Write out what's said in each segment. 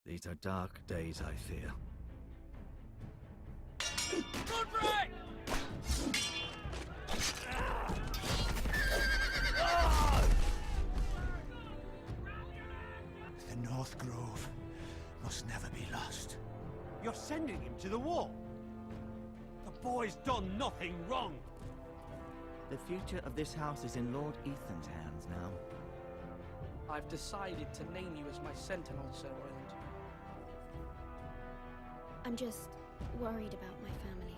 These are dark days, I fear. Blu-ray! The North Grove must never be lost. You're sending him to the war? The boy's done nothing wrong. The future of this house is in Lord Ethan's hands now. I've decided to name you as my sentinel, Sir Roland. I'm just worried about my family.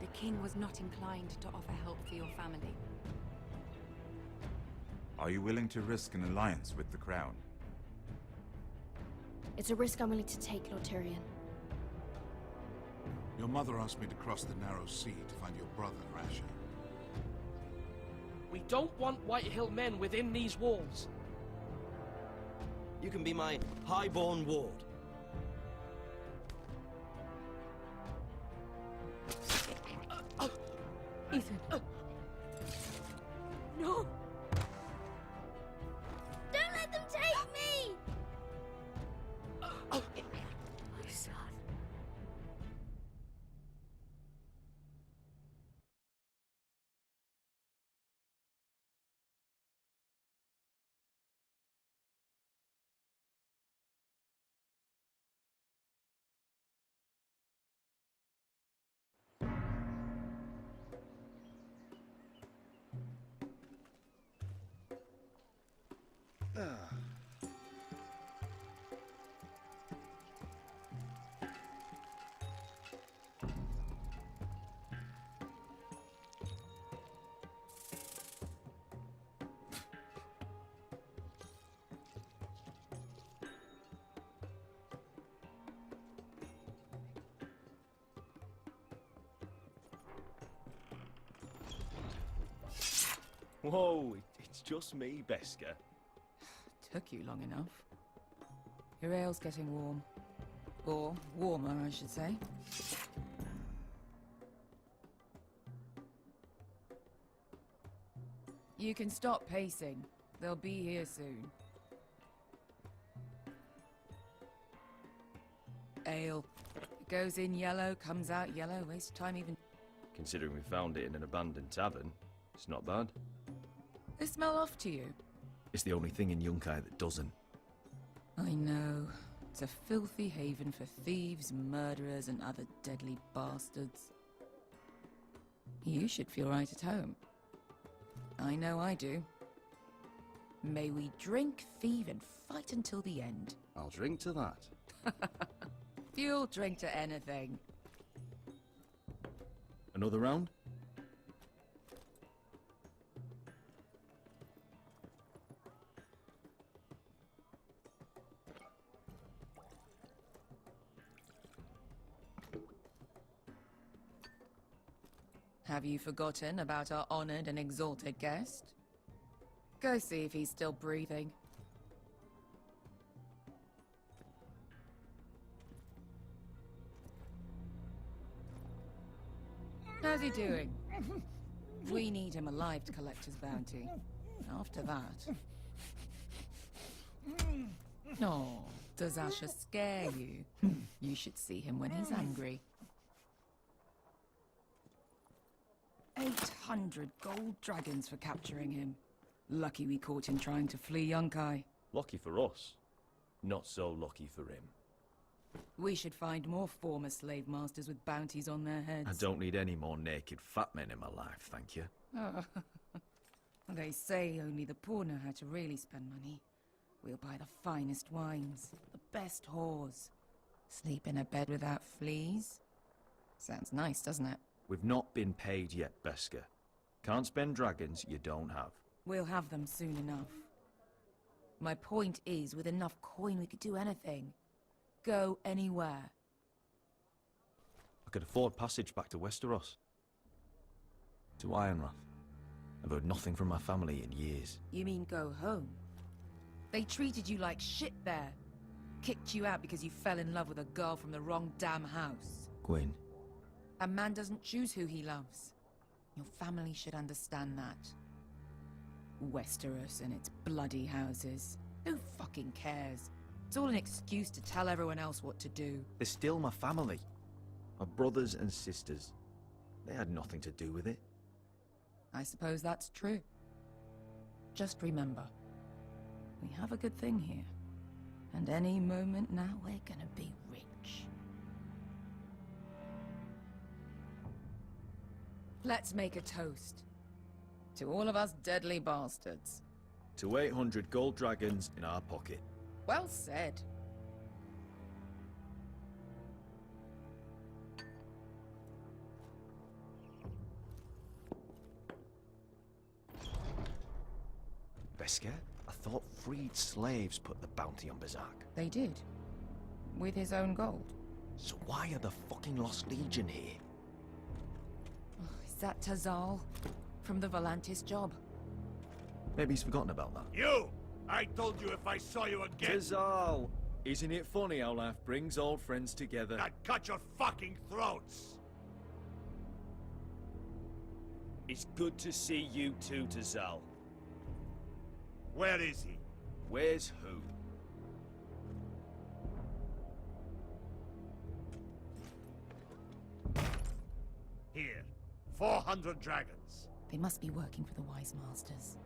The king was not inclined to offer help for your family. Are you willing to risk an alliance with the crown? It's a risk I'm willing to take, Lord Tyrion. Your mother asked me to cross the narrow sea to find your brother, Rasher. We don't want Whitehill men within these walls. You can be my highborn ward. Ethan. No! Don't let them take me! My son. Whoa, it's just me, Besker. Took you long enough. Your ale's getting warm. Or warmer, I should say. You can stop pacing. They'll be here soon. Ale. It goes in yellow, comes out yellow. Waste time even... Considering we found it in an abandoned tavern, it's not bad. They smell off to you. It's the only thing in Yunkai that doesn't. I know. It's a filthy haven for thieves, murderers, and other deadly bastards. You should feel right at home. I know I do. May we drink, thieve, and fight until the end. I'll drink to that. You'll drink to anything. Another round? Have you forgotten about our honored and exalted guest? Go see if he's still breathing. How's he doing? We need him alive to collect his bounty. After that... Oh, does Asher scare you? You should see him when he's angry. 800 gold dragons for capturing him. Lucky we caught him trying to flee Yunkai. Lucky for us. Not so lucky for him. We should find more former slave masters with bounties on their heads. I don't need any more naked fat men in my life, thank you. They say only the poor know how to really spend money. We'll buy the finest wines, the best whores. Sleep in a bed without fleas. Sounds nice, doesn't it? We've not been paid yet, Besker. Can't spend dragons you don't have. We'll have them soon enough. My point is, with enough coin we could do anything. Go anywhere. I could afford passage back to Westeros. To Ironrath. I've heard nothing from my family in years. You mean go home? They treated you like shit there. Kicked you out because you fell in love with a girl from the wrong damn house. Gwyn. A man doesn't choose who he loves. Your family should understand that. Westeros and its bloody houses. Who fucking cares? It's all an excuse to tell everyone else what to do. They're still my family. My brothers and sisters. They had nothing to do with it. I suppose that's true. Just remember, we have a good thing here. And any moment now, we're gonna be rich. Let's make a toast. To all of us deadly bastards. To 800 gold dragons in our pocket. Well said. Besker? I thought freed slaves put the bounty on Berserk. They did. With his own gold. So why are the fucking Lost Legion here? Oh, is that Tazal? From the Volantis job? Maybe he's forgotten about that. You! I told you if I saw you again... Tizal! Isn't it funny how life brings old friends together? I'd cut your fucking throats! It's good to see you too, Tazal. Where is he? Where's who? Here. 400 dragons. They must be working for the Wise Masters.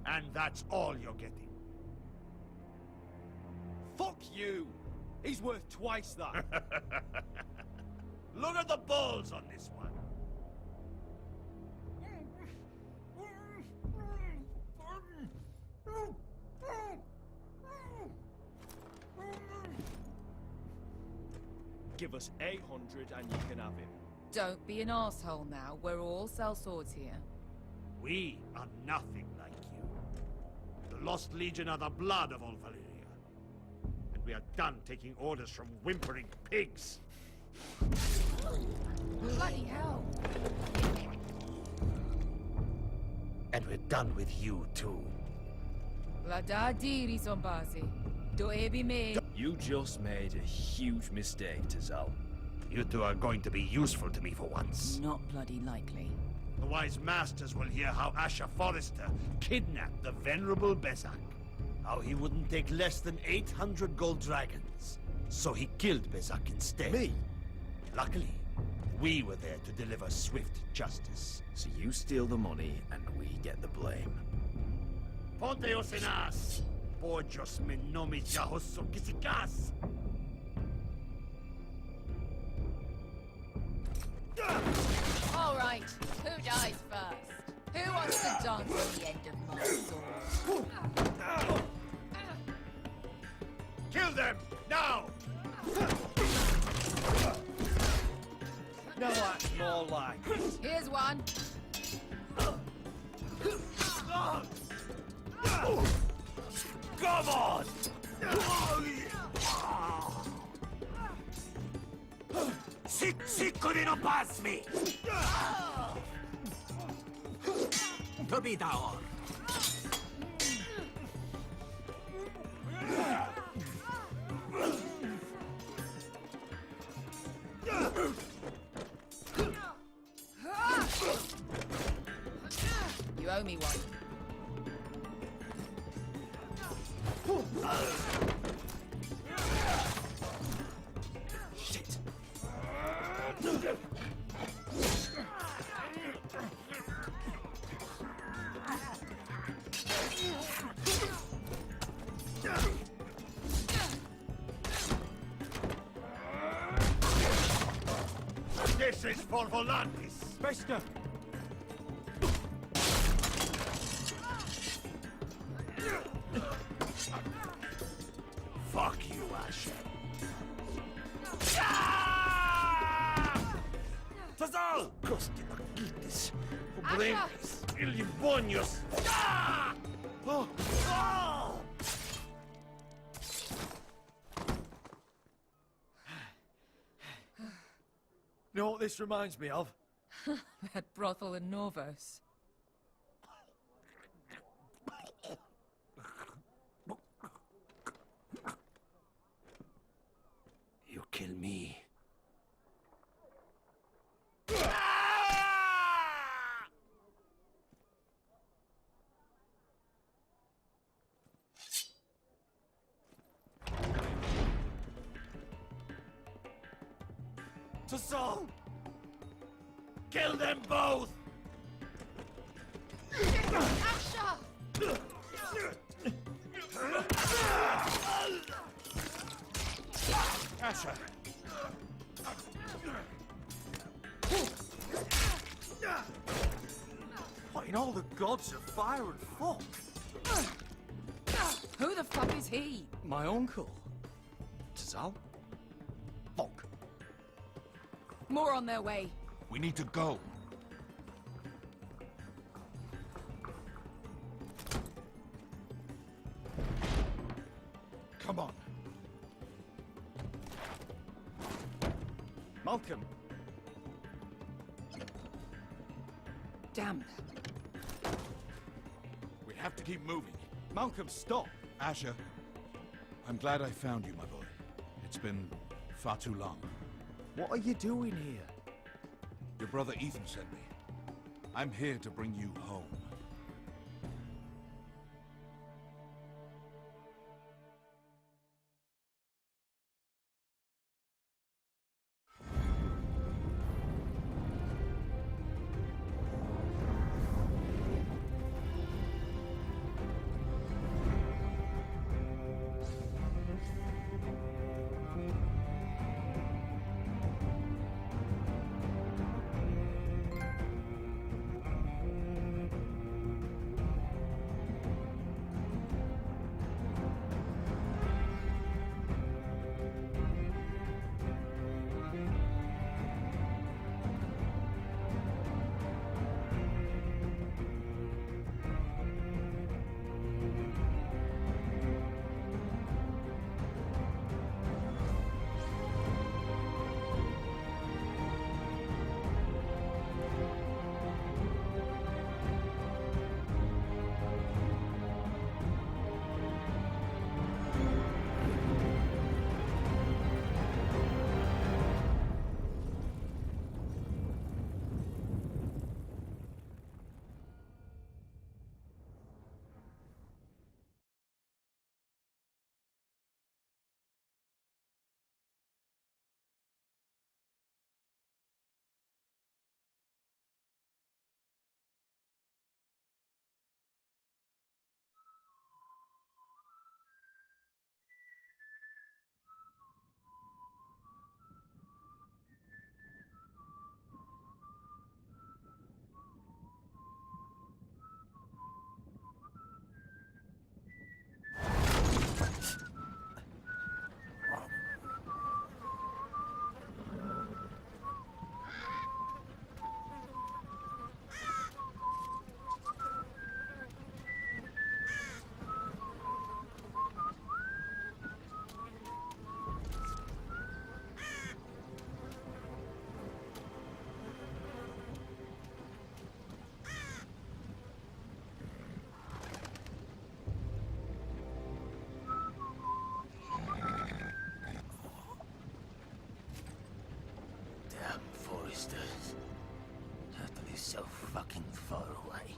And that's all you're getting. Fuck you! He's worth twice that. Look at the balls on this one. Give us 800 and you can have him. Don't be an asshole now. We're all sellswords here. We are nothing like you. The Lost Legion are the blood of all Valyria. And we are done taking orders from whimpering pigs. Bloody hell! And we're done with you too. La da diri sombazi. Do ebi me. You just made a huge mistake, Tazal. You two are going to be useful to me for once. Not bloody likely. The Wise Masters will hear how Asher Forrester kidnapped the venerable Bezzak. How he wouldn't take less than 800 gold dragons. So he killed Bezzak instead. Me? Luckily, we were there to deliver swift justice. So you steal the money and we get the blame. Ponteos en as! Pojos me nomi jahosso kisikas! All right, who dies first? Who wants to dance on the end of my sword? Kill them! Now! No, that's more like it. Here's one. Come on! Sicuri non pasmi! Dobitaor! You owe me one. Shit! This is for Volantis! Besker! Fuck you, Asher. Tazal! Costi lagitis, obremis, ilibonios. Oh. Oh! You know what this reminds me of? That brothel in Norvos. You kill me. To Saul! Kill them both! Asher! Asher! What in all the gods of fire and fuck? Who the fuck is he? My uncle. Tazal? Fuck. More on their way. We need to go. Come on. Malcolm. Damn. We have to keep moving. Malcolm, stop. Asher, I'm glad I found you, my boy. It's been far too long. What are you doing here? Your brother Ethan sent me. I'm here to bring you home. Have to be so fucking far away.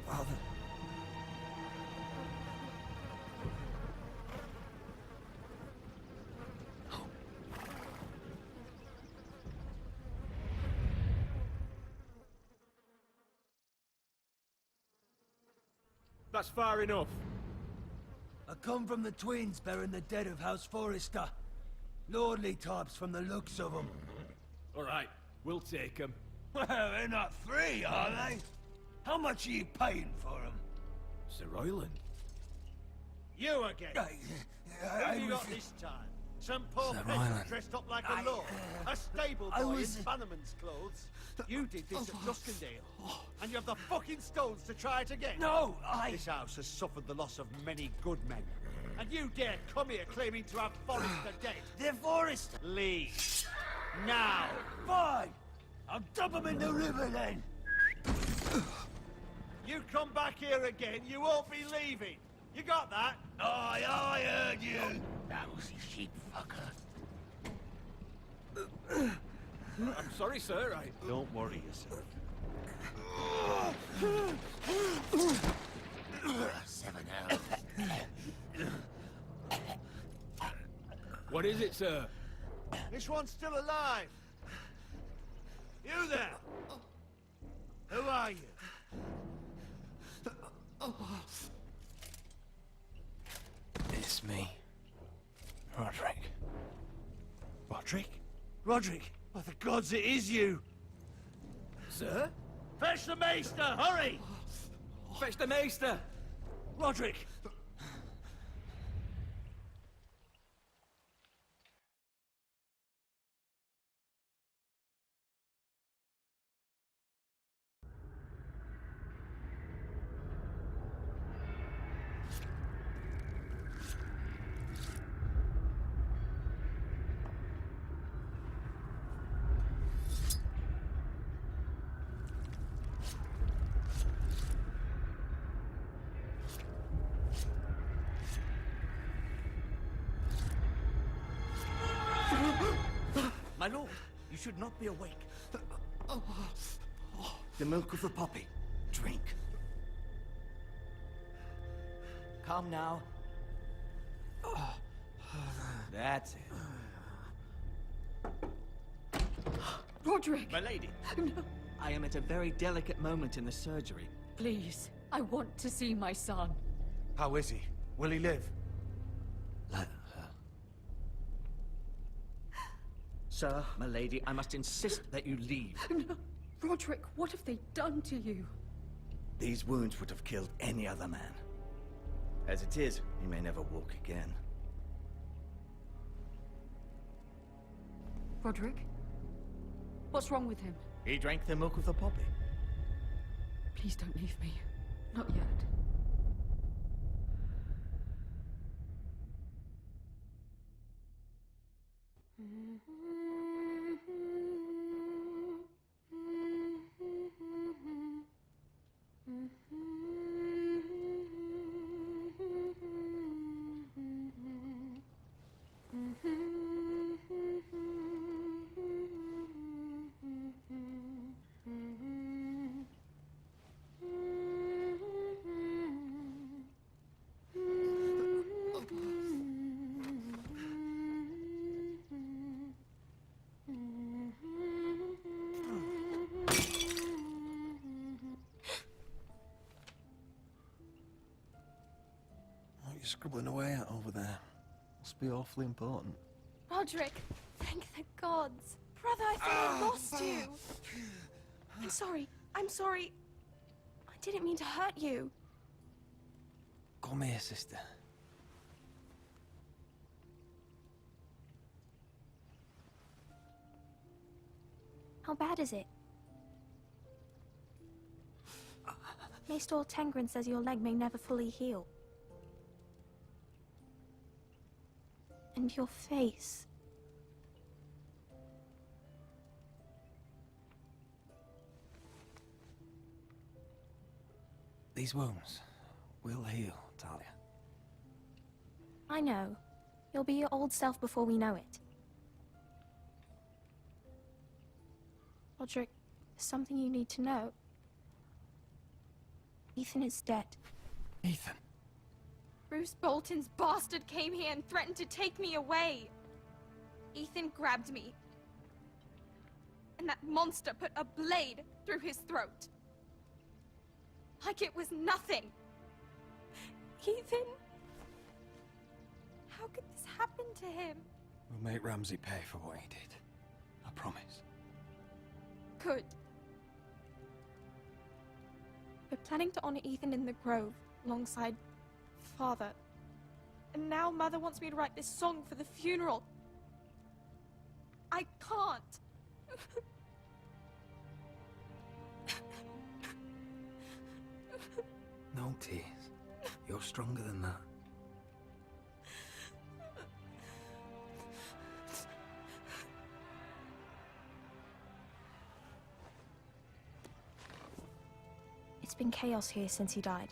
Father. That's far enough. I come from the twins bearing the dead of House Forrester. Lordly types from the looks of them. All right, we'll take them. Well, they're not free, are they? How much are you paying for them? Sir Royland. You again! Who have you got this time? Some poor peasant dressed up like a lord? A stable boy in Bannerman's clothes? You did this at Duskendale, and you have the fucking stones to try it again? No, This house has suffered the loss of many good men, and you dare come here claiming to have Forrester dead? They're Forrester! Leave. Now! Fine! I'll dump them in the river then! You come back here again, you won't be leaving. You got that? Aye, I heard you! Lousy sheep fucker. I'm sorry, sir. Don't worry yourself. 7 hours. What is it, sir? This one's still alive. You there? Who are you? It's me. Roderick. Roderick? Roderick? By the gods, it is you! Sir? Fetch the maester, hurry! Fetch the maester! Roderick! My lord, you should not be awake. The milk of the poppy. Drink. Calm now. That's it. Roderick! My lady, No, I am at a very delicate moment in the surgery. please. I want to see my son. How is he? Will he live? Let her. Sir, my lady, I must insist that you leave. No. Roderick, what have they done to you? These wounds would have killed any other man. As it is, he may never walk again. Roderick? What's wrong with him? He drank the milk of the poppy. Please don't leave me. Not yet. Scribbling away at over there. Must be awfully important. Roderick, thank the gods. Brother, I thought I lost you. I'm sorry. I'm sorry. I didn't mean to hurt you. Come here, sister. How bad is it? Maester Tengrin says your leg may never fully heal. And your face. These wounds will heal, Talia. I know. You'll be your old self before we know it. Roderick, there's something you need to know. Ethan is dead. Ethan? Bruce Bolton's bastard came here and threatened to take me away. Ethan grabbed me. And that monster put a blade through his throat. Like it was nothing. Ethan? How could this happen to him? We'll make Ramsay pay for what he did. I promise. Good. We're planning to honor Ethan in the Grove, alongside Father. And now Mother wants me to write this song for the funeral. I can't. No tears. You're stronger than that. It's been chaos here since he died.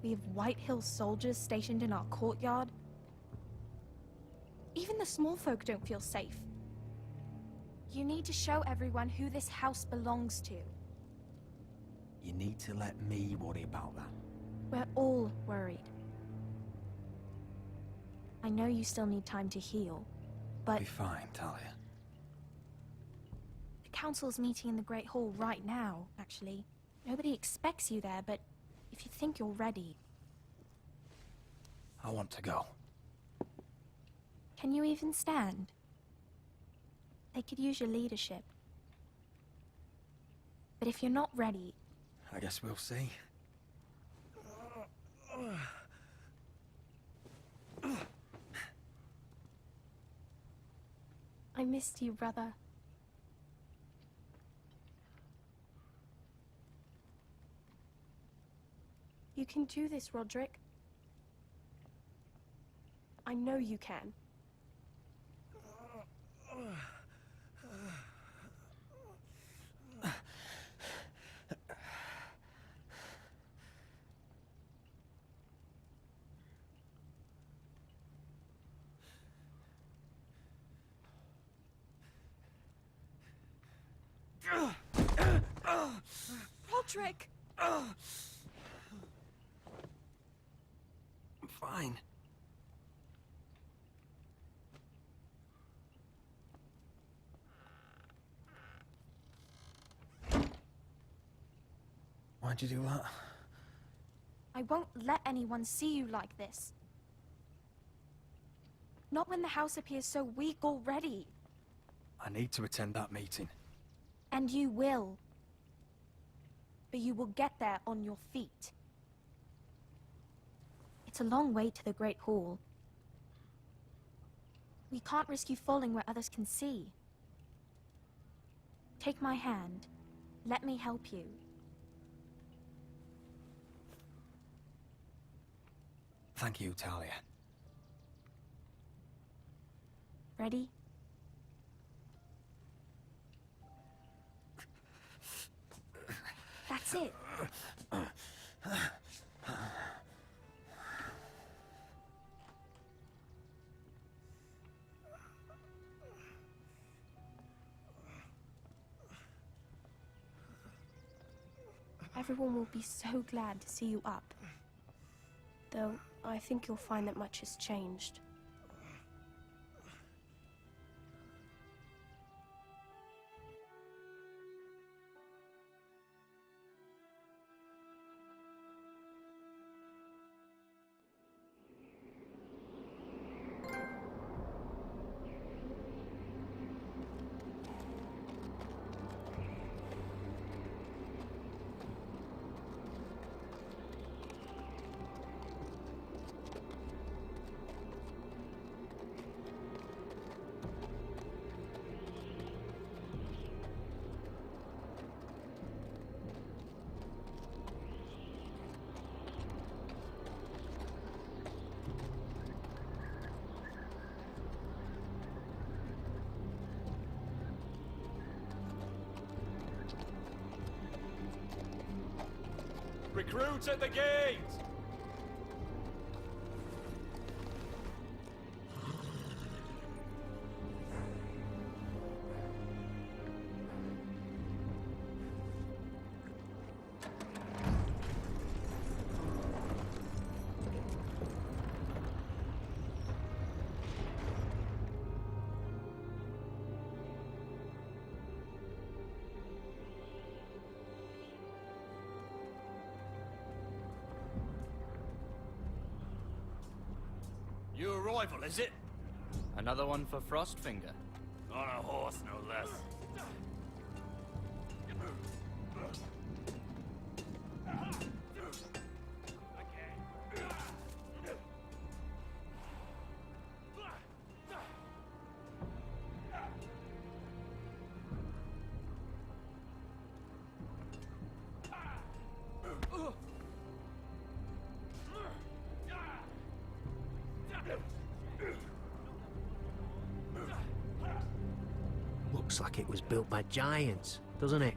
We have White Hill soldiers stationed in our courtyard. Even the small folk don't feel safe. You need to show everyone who this house belongs to. You need to let me worry about that. We're all worried. I know you still need time to heal, but... Be fine, Talia. The council's meeting in the Great Hall right now, actually. Nobody expects you there, but if you think you're ready... I want to go. Can you even stand? They could use your leadership. But if you're not ready... I guess we'll see. I missed you, brother. You can do this, Roderick. I know you can. Roderick! I'm fine. Why'd you do that? I won't let anyone see you like this. Not when the house appears so weak already. I need to attend that meeting. And you will. But you will get there on your feet. It's a long way to the Great Hall. We can't risk you falling where others can see. Take my hand. Let me help you. Thank you, Talia. Ready? That's it. Everyone will be so glad to see you up. Though, I think you'll find that much has changed. Recruits at the gate! New arrival, is it? Another one for Frostfinger. On a horse, no less. Looks like it was built by giants, doesn't it?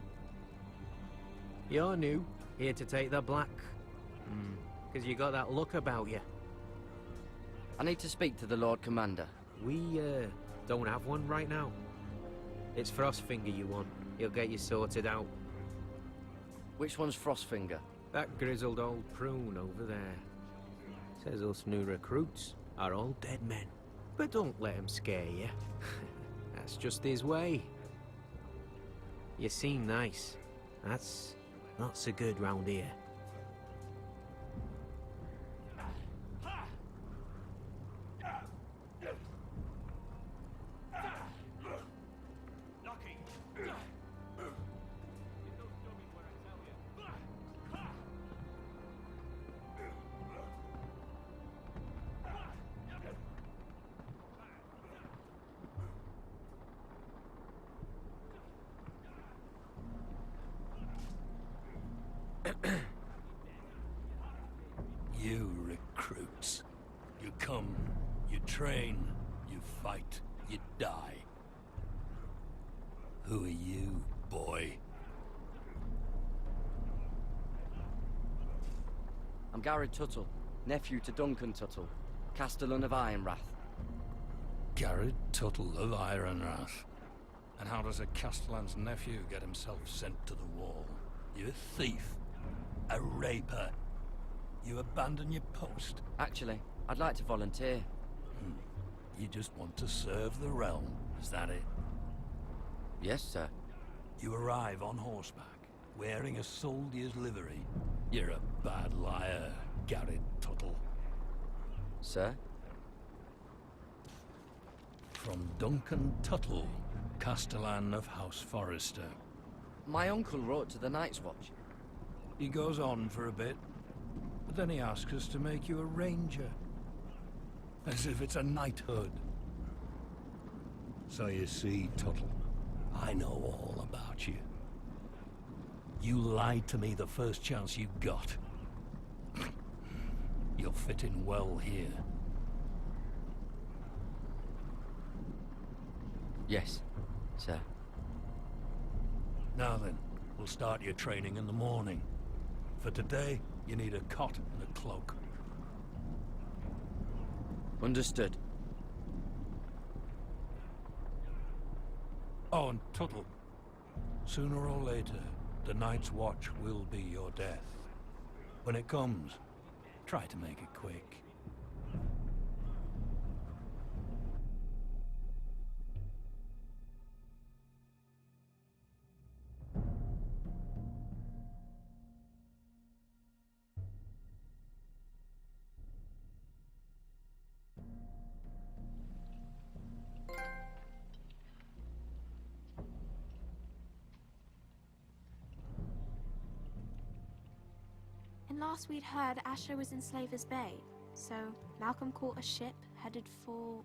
You're new, here to take the black. Because you got that look about you. I need to speak to the Lord Commander. We, don't have one right now. It's Frostfinger you want. He'll get you sorted out. Which one's Frostfinger? That grizzled old prune over there. Says us new recruits are all dead men. But don't let him scare you. That's just his way. You seem nice. That's not so good round here. You recruits. You come, you train, you fight, you die. Who are you, boy? I'm Garrett Tuttle, nephew to Duncan Tuttle, Castellan of Ironrath. Garrett Tuttle of Ironrath. And how does a Castellan's nephew get himself sent to the wall? You a thief. A raper. You abandon your post. Actually, I'd like to volunteer. You just want to serve the realm, is that it? Yes, sir. You arrive on horseback, wearing a soldier's livery. You're a bad liar, Garrett Tuttle. Sir? From Duncan Tuttle, Castellan of House Forrester. My uncle wrote to the Night's Watch. He goes on for a bit, but then he asks us to make you a ranger. As if it's a knighthood. So you see, Tuttle, I know all about you. You lied to me the first chance you got. You'll fit in well here. Yes, sir. Now then, we'll start your training in the morning. For today, you need a cot and a cloak. Understood. Oh, and Tuttle, sooner or later, the Night's Watch will be your death. When it comes, try to make it quick. And last we'd heard, Asher was in Slaver's Bay, so Malcolm caught a ship headed for...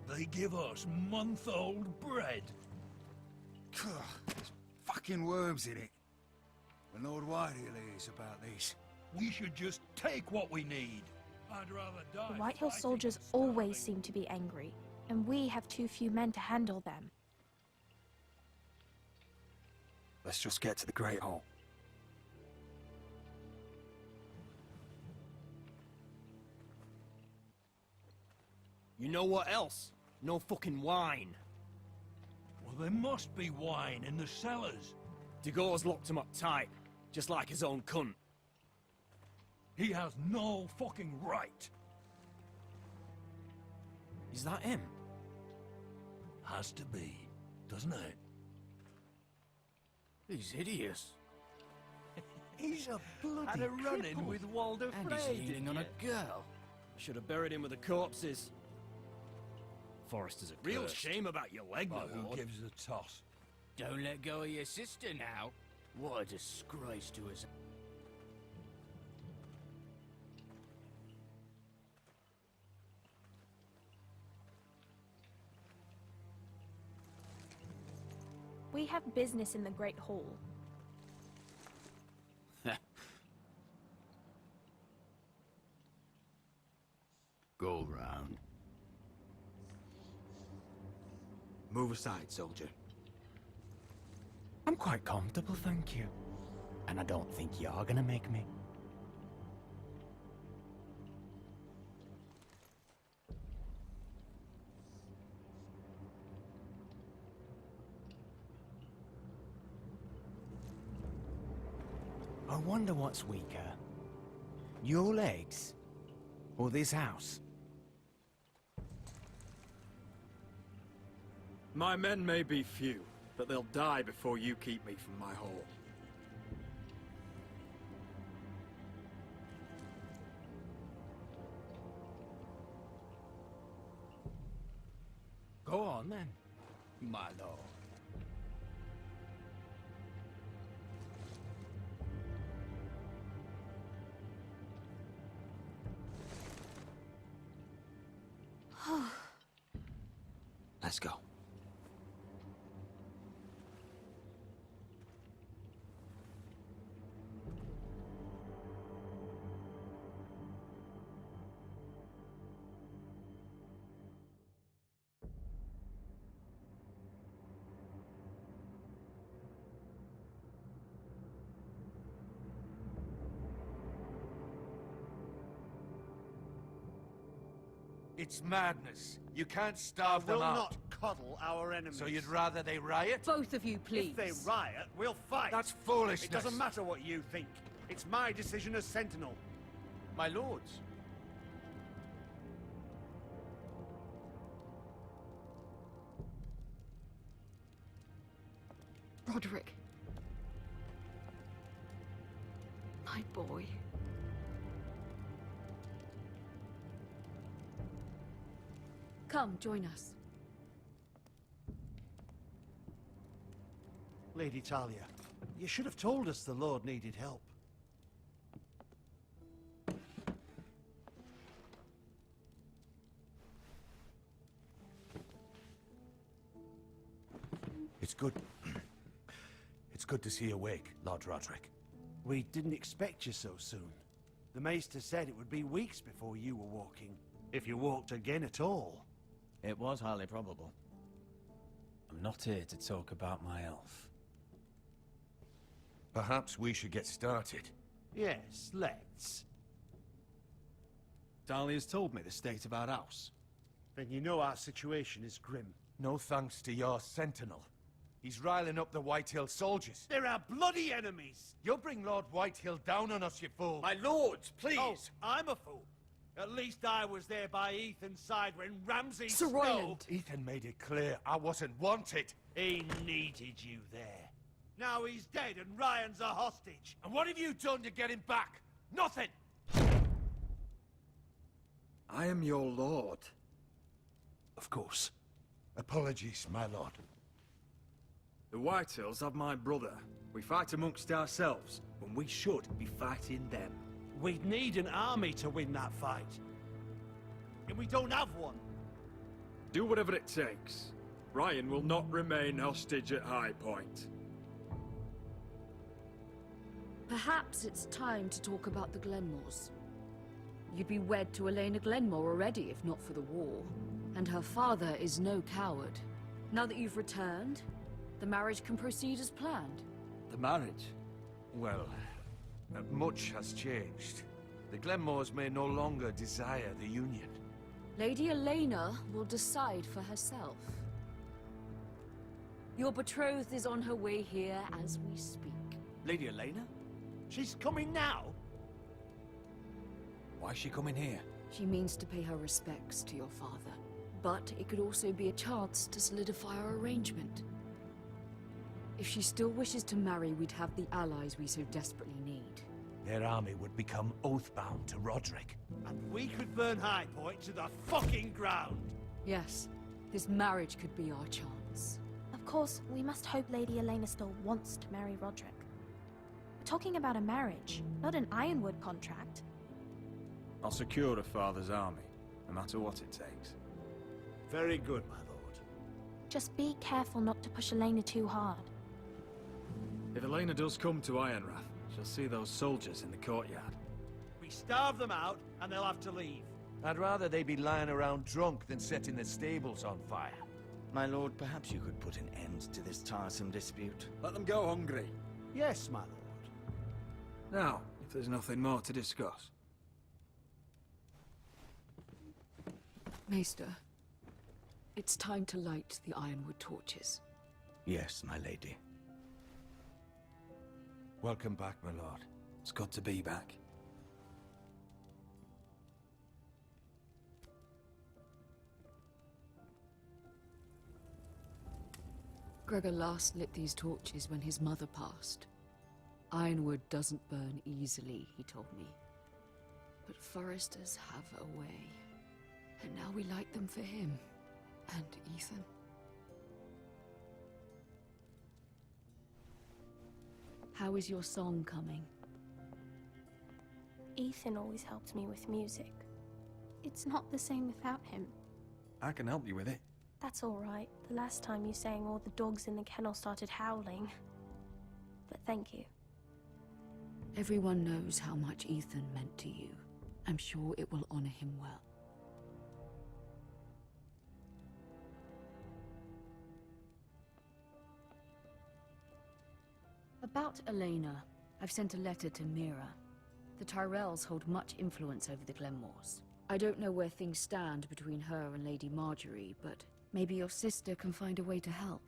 They give us month-old bread. There's fucking worms in it. My Lord Whitehill is about these. We should just take what we need. I'd rather die. The Whitehill soldiers always seem to be angry, and we have too few men to handle them. Let's just get to the Great Hall. You know what else? No fucking wine. Well, there must be wine in the cellars. Degau's locked him up tight, just like his own cunt. He has no fucking right. Is that him? Has to be, doesn't it? He's hideous. He's a bloody Had a run-in cripple. with Walder And Frey, he's leaning on a girl. Should have buried him with the corpses. Forrester's a real shame about your leg, Oh, my who lord. gives a toss? Don't let go of your sister now. What a disgrace to us. We have business in the Great Hall. Go round. Move aside, soldier. I'm quite comfortable, thank you. And I don't think you're gonna make me. wonder what's weaker. Your legs? Or this house? My men may be few, but they'll die before you keep me from my hole. Go on, then. My lord. Let's go. It's madness. You can't starve We'll them out. not coddle our enemies. So you'd rather they riot? Both of you, please. If they riot, we'll fight. That's foolishness. It doesn't matter what you think. It's my decision as Sentinel. My lords. Roderick. My boy. Come, join us. Lady Talia, you should have told us the Lord needed help. It's good. It's good to see you awake, Lord Roderick. We didn't expect you so soon. The Maester said it would be weeks before you were walking, if you walked again at all. It was highly probable. I'm not here to talk about my elf. Perhaps we should get started. Yes, let's. Dahlia's told me the state of our house. Then you know our situation is grim. No thanks to your sentinel. He's riling up the Whitehill soldiers. They're our bloody enemies! You'll bring Lord Whitehill down on us, you fool! My lords, please! Oh, I'm a fool. At least I was there by Ethan's side when Ramsay Sir Royland. Ethan made it clear I wasn't wanted. He needed you there. Now he's dead and Ryan's a hostage. And what have you done to get him back? Nothing! I am your lord. Of course. Apologies, my lord. The Whitehills have my brother. We fight amongst ourselves when we should be fighting them. We'd need an army to win that fight. And we don't have one. Do whatever it takes. Ryan will not remain hostage at High Point. Perhaps it's time to talk about the Glenmores. You'd be wed to Elena Glenmore already, if not for the war. And her father is no coward. Now that you've returned, the marriage can proceed as planned. The marriage? Well, much has changed. The Glenmores may no longer desire the union. Lady Elena will decide for herself. Your betrothed is on her way here as we speak. Lady Elena? She's coming now? Why's she coming here? She means to pay her respects to your father. But it could also be a chance to solidify our arrangement. If she still wishes to marry, we'd have the allies we so desperately need. Their army would become oath-bound to Roderick. And we could burn High Point to the fucking ground! Yes, this marriage could be our chance. Of course, we must hope Lady Elena still wants to marry Roderick. We're talking about a marriage, not an Ironwood contract. I'll secure her father's army, no matter what it takes. Very good, my lord. Just be careful not to push Elena too hard. If Elena does come to Ironrath, she'll see those soldiers in the courtyard. We starve them out, and they'll have to leave. I'd rather they be lying around drunk than setting the stables on fire. My lord, perhaps you could put an end to this tiresome dispute. Let them go hungry. Yes, my lord. Now, if there's nothing more to discuss. Maester, it's time to light the Ironwood torches. Yes, my lady. Welcome back, my lord. It's good to be back. Gregor last lit these torches when his mother passed. Ironwood doesn't burn easily, he told me. But foresters have a way. And now we light them for him. And Ethan. How is your song coming? Ethan always helped me with music. It's not the same without him. I can help you with it. That's all right. The last time you sang, all the dogs in the kennel started howling. But thank you. Everyone knows how much Ethan meant to you. I'm sure it will honor him well. About Elena, I've sent a letter to Mira. The Tyrells hold much influence over the Glenmores. I don't know where things stand between her and Lady Marjorie, but maybe your sister can find a way to help.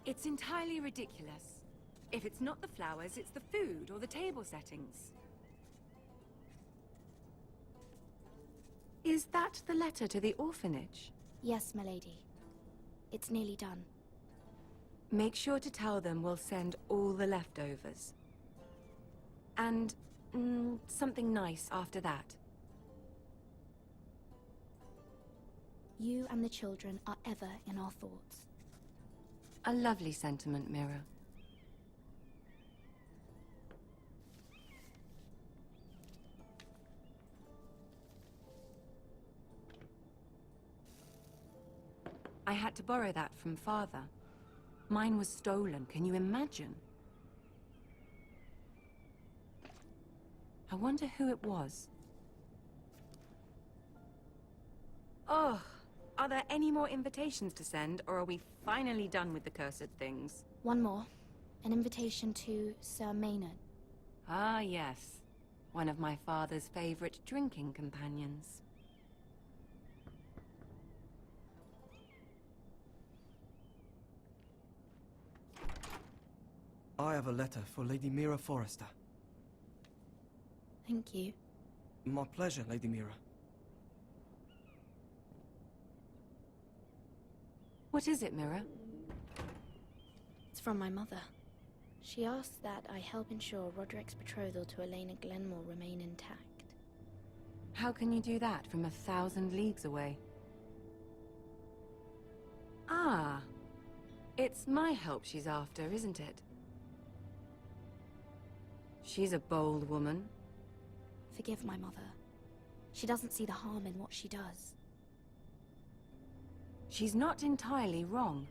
It's entirely ridiculous. If it's not the flowers, it's the food or the table settings. Is that the letter to the orphanage? Yes, milady. It's nearly done. Make sure to tell them we'll send all the leftovers. And something nice after that. You and the children are ever in our thoughts. A lovely sentiment, Mira. I had to borrow that from Father. Mine was stolen, can you imagine? I wonder who it was. Oh, are there any more invitations to send, or are we finally done with the cursed things? One more. An invitation to Sir Maynard. Ah, yes. One of my father's favorite drinking companions. I have a letter for Lady Mira Forrester. Thank you. My pleasure, Lady Mira. What is it, Mira? It's from my mother. She asks that I help ensure Roderick's betrothal to Elena Glenmore remain intact. How can you do that from 1,000 leagues away? Ah, it's my help she's after, isn't it? She's a bold woman. Forgive my mother. She doesn't see the harm in what she does. She's not entirely wrong.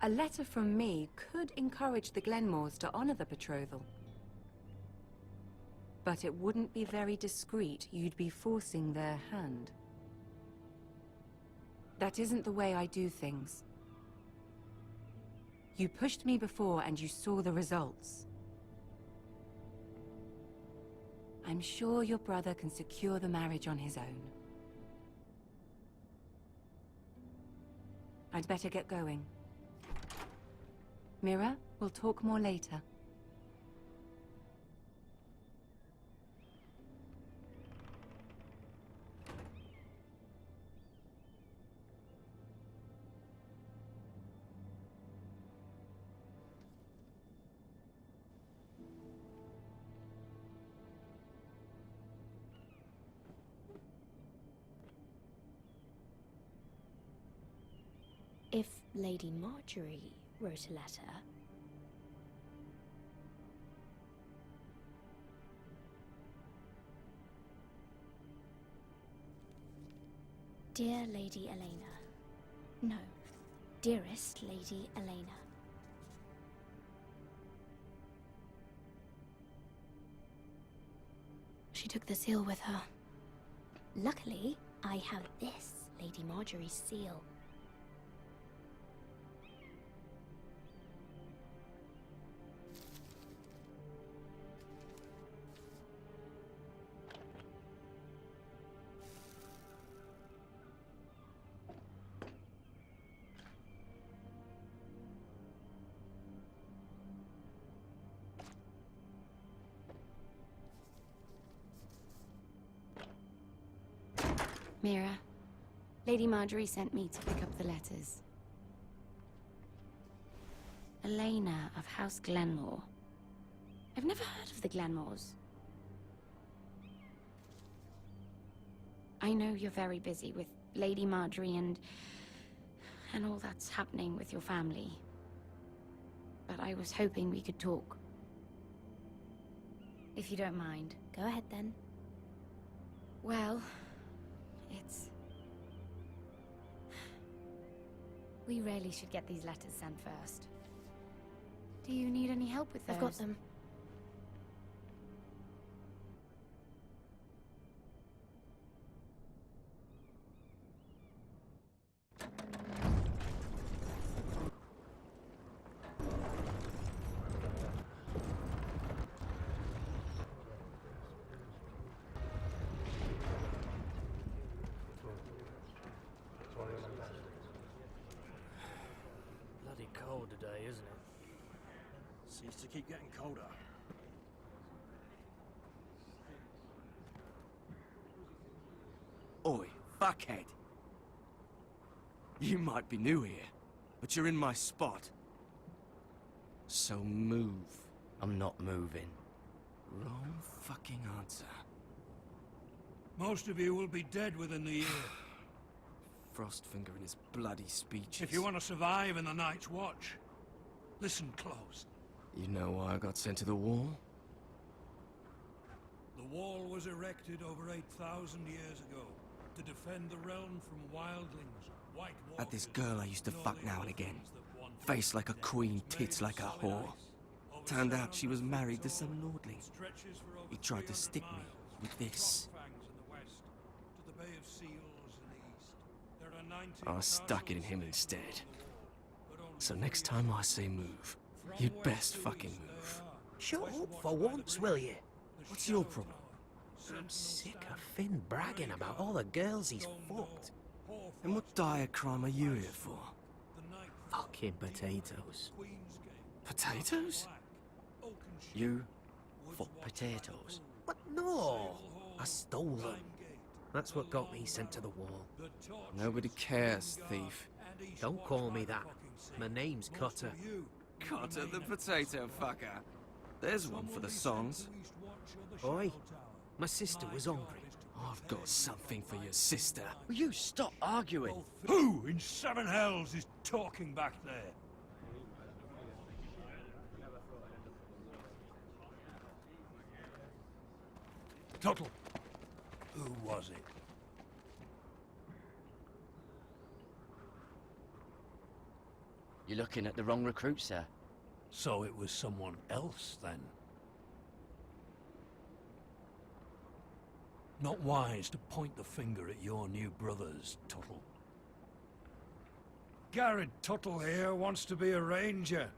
A letter from me could encourage the Glenmores to honor the betrothal. But it wouldn't be very discreet. You'd be forcing their hand. That isn't the way I do things. You pushed me before and you saw the results. I'm sure your brother can secure the marriage on his own. I'd better get going. Mira, we'll talk more later. If Lady Marjorie wrote a letter... Dear Lady Elena. No, dearest Lady Elena. She took the seal with her. Luckily, I have this, Lady Marjorie's seal. Mira, Lady Marjorie sent me to pick up the letters. Elena of House Glenmore. I've never heard of the Glenmores. I know you're very busy with Lady Marjorie and all that's happening with your family. But I was hoping we could talk. If you don't mind, go ahead then. Well, we really should get these letters sent first. Do you need any help with those? I've got them. Bloody cold today, isn't it? Seems to keep getting colder. Oi, fuckhead. You might be new here, but you're in my spot. So move. I'm not moving. Wrong fucking answer. Most of you will be dead within the year. Frostfinger and his bloody speeches. If you want to survive in the Night's Watch, listen close. You know why I got sent to the wall? The wall was erected over 8,000 years ago to defend the realm from wildlings, white walkers... Had this girl I used to fuck now and again. Face like a queen, tits like a whore. Turned out she was married to some lordling. He tried to stick me with this. I stuck it in him instead. So next time I say move, you'd best fucking move. Shut up for once, will you? What's your problem? I'm sick of Finn bragging about all the girls he's fucked. And what dire crime are you here for? Fucking potatoes. Potatoes? You fuck potatoes? What? No! I stole them. That's what got me sent to the wall. Nobody cares, thief. Don't call me that. My name's Cutter. Cutter the potato fucker. There's one for the songs. Oi, my sister was hungry. I've got something for your sister. Will you stop arguing? Who in seven hells is talking back there? Tuttle, who was it? You're looking at the wrong recruit, sir. So it was someone else, then? Not wise to point the finger at your new brothers, Tuttle. Garrett Tuttle here wants to be a ranger.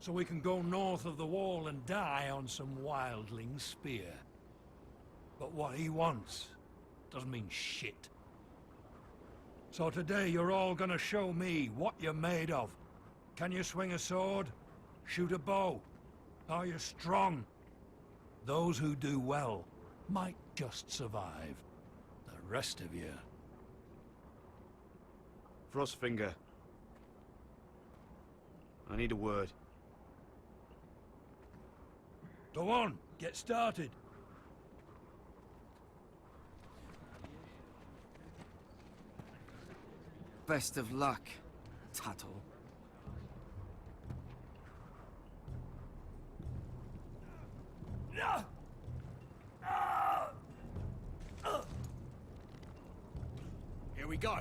So we can go north of the wall and die on some wildling spear. But what he wants doesn't mean shit. So today you're all gonna show me what you're made of. Can you swing a sword? Shoot a bow? Are you strong? Those who do well might just survive. The rest of you... Frostfinger. I need a word. Go on, get started. Best of luck, Tuttle. Here we go.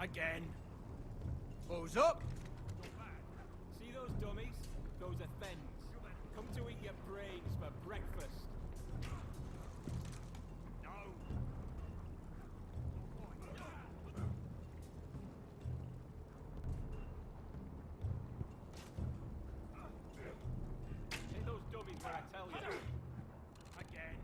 Again. Close up. See those dummies? Those are Fens. Come to eat your brains for breakfast. No. See those dummies where I tell you. Again.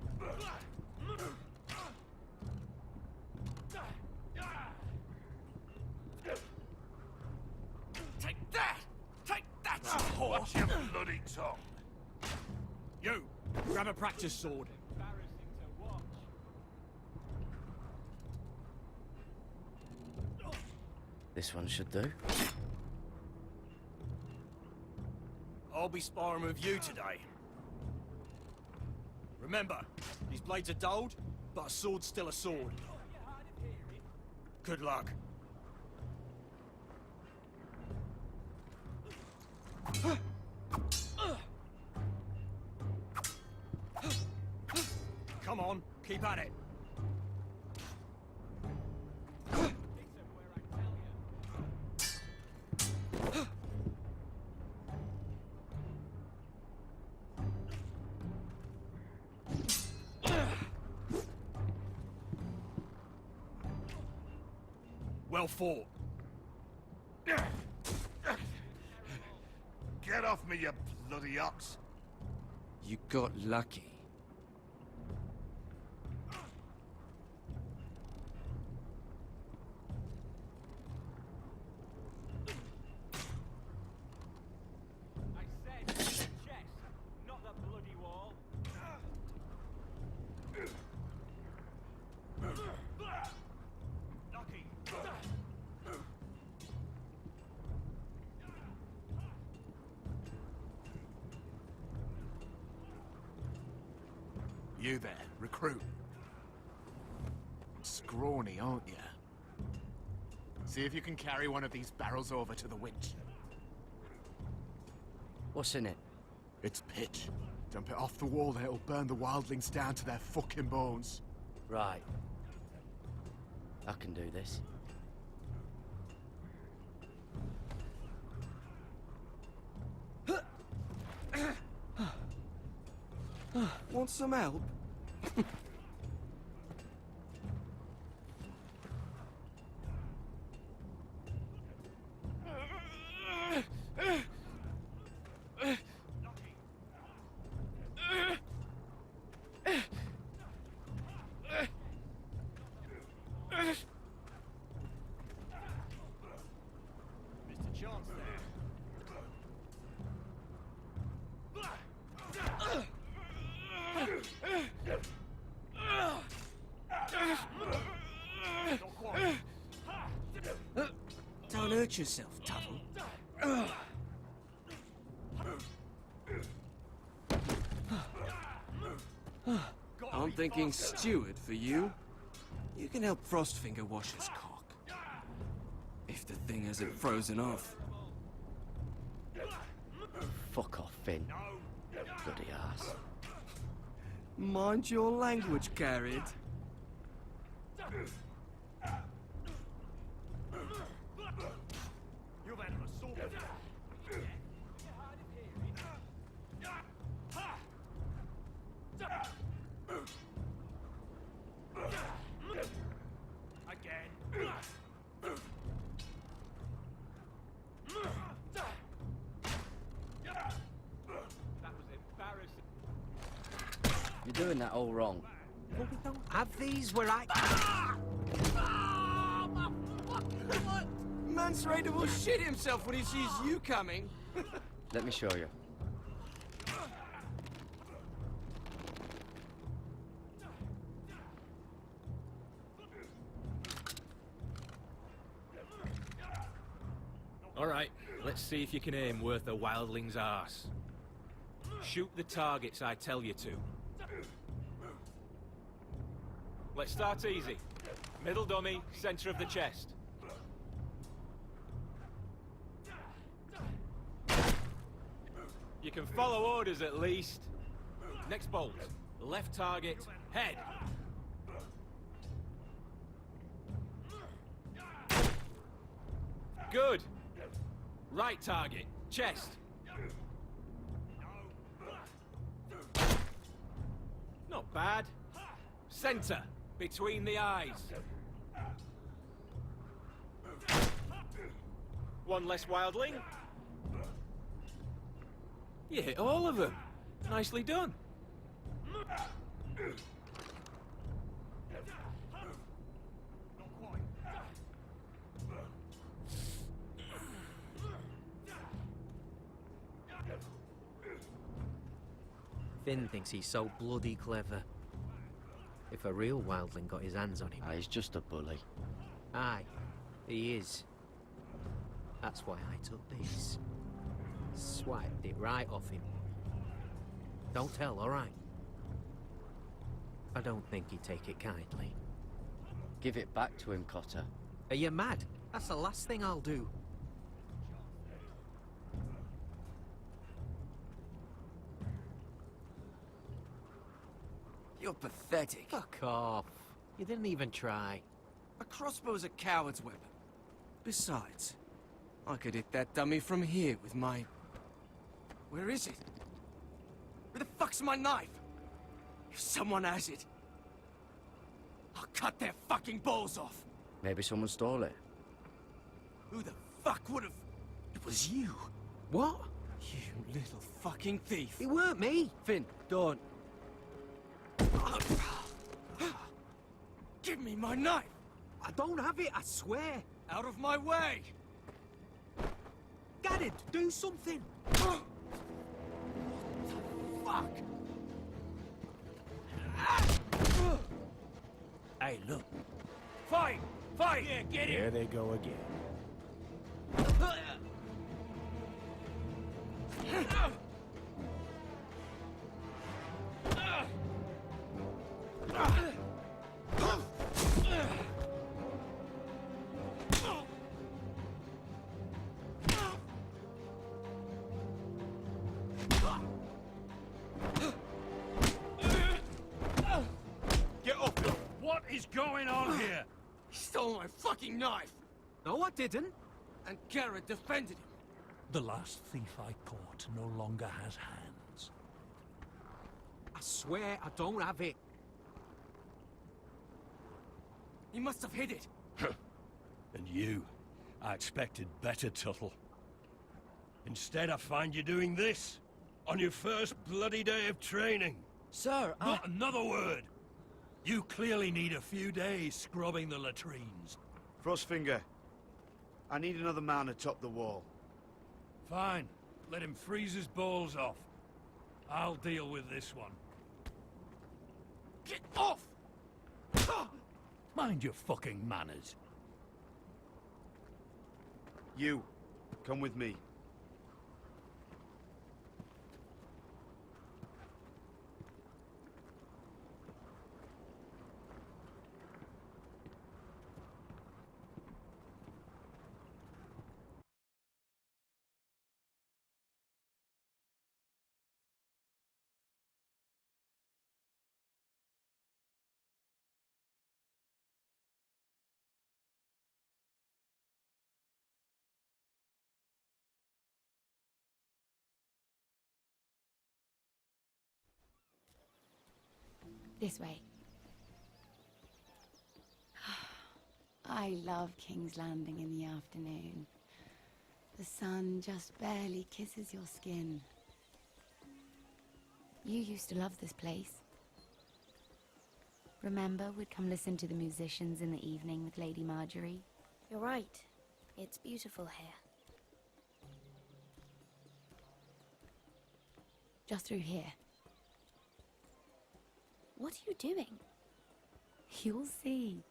Take that! Take that! Watch your bloody tongue! You! Grab a practice sword. Embarrassing to watch. This one should do. I'll be sparring with you today. Remember, these blades are dulled, but a sword's still a sword. Good luck. Come on, keep at it. Well fought. Get off me, you bloody ox! You got lucky. I said the chest, not the bloody wall. Lucky. You there, recruit. Scrawny, aren't you? See if you can carry one of these barrels over to the winch. What's in it? It's pitch. Dump it off the wall, then it'll burn the wildlings down to their fucking bones. Right. I can do this. Want some help? Mr. Chance there. Don't hurt yourself, Tuttle. I'm thinking steward for you. You can help Frostfinger wash his cock. If the thing hasn't frozen off. Fuck off, Finn. Bloody ass. Mind your language, Garrett. You've had an assault. Again. That was embarrassing. You're doing that all wrong. But we don't have these where I... Man's ready will shit himself when he sees you coming. Let me show you. All right, let's see if you can aim worth a wildling's arse. Shoot the targets I tell you to. Let's start easy. Middle dummy, center of the chest. You can follow orders at least. Next bolt. Left target, head. Good. Right target, chest. Not bad. Center, between the eyes. One less wildling. You hit all of them. Nicely done. Finn thinks he's so bloody clever. If a real wildling got his hands on him... He's just a bully. Aye, he is. That's why I took this. Swiped it right off him. Don't tell, alright? I don't think he'd take it kindly. Give it back to him, Cotter. Are you mad? That's the last thing I'll do. You're pathetic. Fuck off. You didn't even try. A crossbow's a coward's weapon. Besides, I could hit that dummy from here with my... Where is it? Where the fuck's my knife? If someone has it, I'll cut their fucking balls off. Maybe someone stole it. Who the fuck would've... It was you. What? You little fucking thief. It weren't me. Finn, don't. Give me my knife. I don't have it, I swear. Out of my way. Garrett, do something. What the fuck? Hey, look. Fight! Fight! Yeah, get it! There they go again. Get up! What is going on here? He stole my fucking knife. No, I didn't. And Garrett defended him. The last thief I caught no longer has hands. I swear I don't have it. He must have hid it. And you, I expected better, Tuttle. Instead, I find you doing this on your first bloody day of training. Sir, Not another word. You clearly need a few days scrubbing the latrines. Frostfinger, I need another man atop the wall. Fine. Let him freeze his balls off. I'll deal with this one. Get off! Mind your fucking manners. You, come with me. This way. I love King's Landing in the afternoon. The sun just barely kisses your skin. You used to love this place. Remember, we'd come listen to the musicians in the evening with Lady Marjorie? You're right. It's beautiful here. Just through here. What are you doing? You'll see.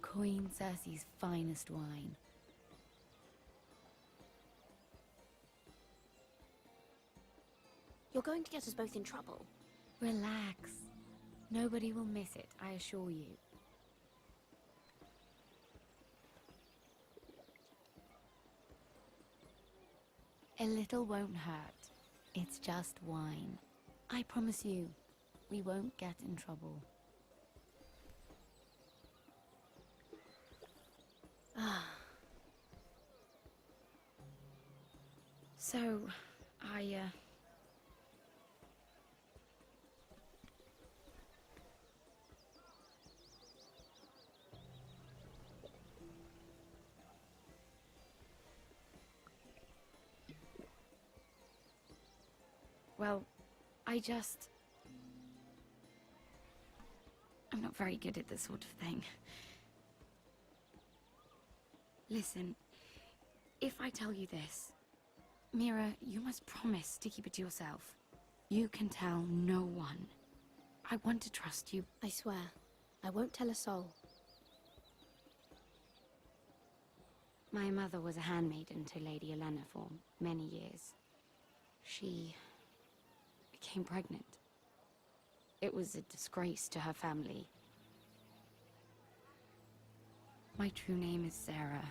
Queen Cersei's finest wine. You're going to get us both in trouble. Relax. Nobody will miss it, I assure you. A little won't hurt. It's just wine. I promise you, we won't get in trouble. Ah. So, Well, I'm not very good at this sort of thing. Listen, if I tell you this, Mira, you must promise to keep it to yourself. You can tell no one. I want to trust you. I swear, I won't tell a soul. My mother was a handmaiden to Lady Elena for many years. She became pregnant. It was a disgrace to her family. My true name is Sarah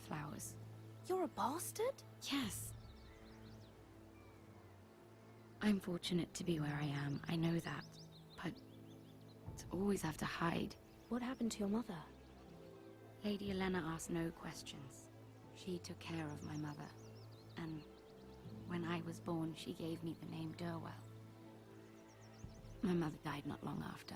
Flowers. You're a bastard? Yes. I'm fortunate to be where I am, I know that. But to always have to hide. What happened to your mother? Lady Elena asked no questions. She took care of my mother. And when I was born, she gave me the name Durwell. My mother died not long after.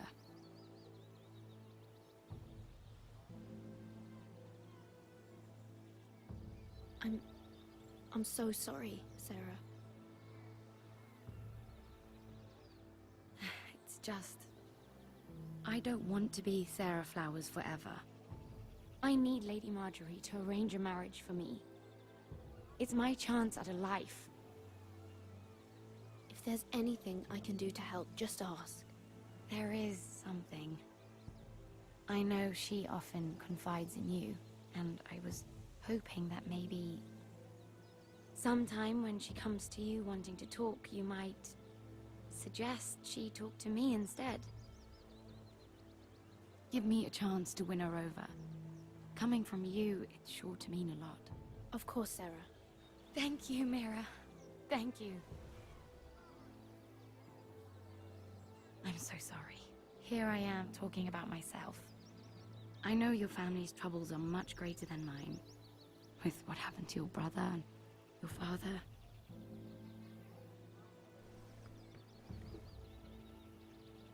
I'm so sorry, Sarah. It's just... I don't want to be Sarah Flowers forever. I need Lady Marjorie to arrange a marriage for me. It's my chance at a life. If there's anything I can do to help, just ask. There is something. I know she often confides in you, and I was hoping that maybe... sometime when she comes to you wanting to talk, you might suggest she talk to me instead. Give me a chance to win her over. Coming from you, it's sure to mean a lot. Of course, Sarah. Thank you, Mira. Thank you. I'm so sorry. Here I am talking about myself. I know your family's troubles are much greater than mine. With what happened to your brother and your father.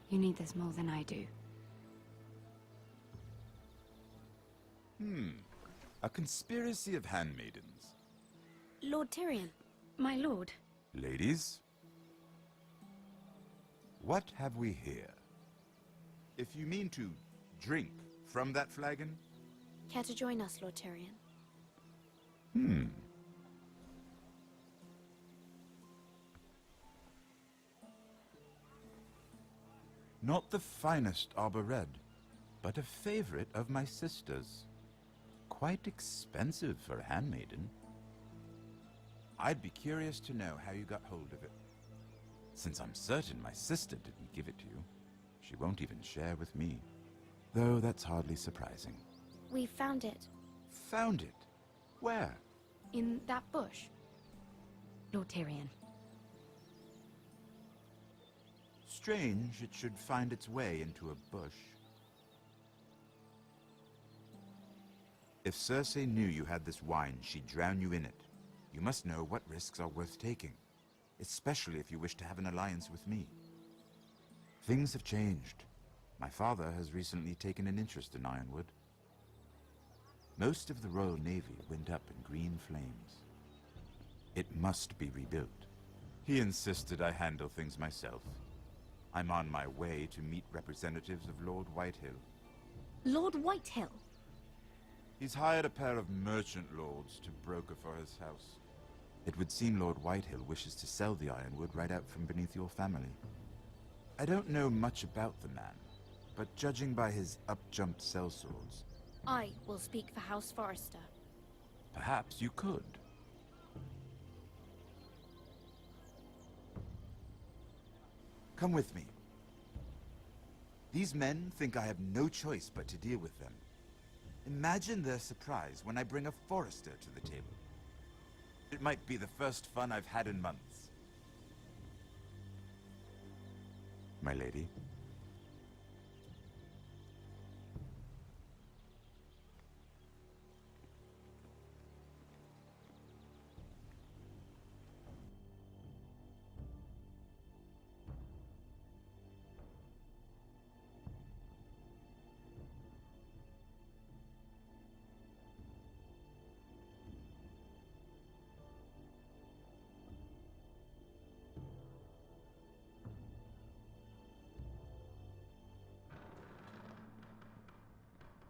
You need this more than I do. A conspiracy of handmaidens. Lord Tyrion. My lord. Ladies, what have we here? If you mean to drink from that flagon? Care to join us, Lord Tyrion? Not the finest arbor red, but a favorite of my sister's. Quite expensive for a handmaiden. I'd be curious to know how you got hold of it. Since I'm certain my sister didn't give it to you, she won't even share with me. Though that's hardly surprising. We found it. Found it? Where? In that bush. Lord Tyrion. Strange it should find its way into a bush. If Cersei knew you had this wine, she'd drown you in it. You must know what risks are worth taking, especially if you wish to have an alliance with me. Things have changed. My father has recently taken an interest in Ironwood. Most of the Royal Navy went up in green flames. It must be rebuilt. He insisted I handle things myself. I'm on my way to meet representatives of Lord Whitehill. Lord Whitehill? He's hired a pair of merchant lords to broker for his house. It would seem Lord Whitehill wishes to sell the ironwood right out from beneath your family. I don't know much about the man, but judging by his up-jumped sellswords... I will speak for House Forrester. Perhaps you could. Come with me. These men think I have no choice but to deal with them. Imagine their surprise when I bring a Forrester to the table. It might be the first fun I've had in months. My lady.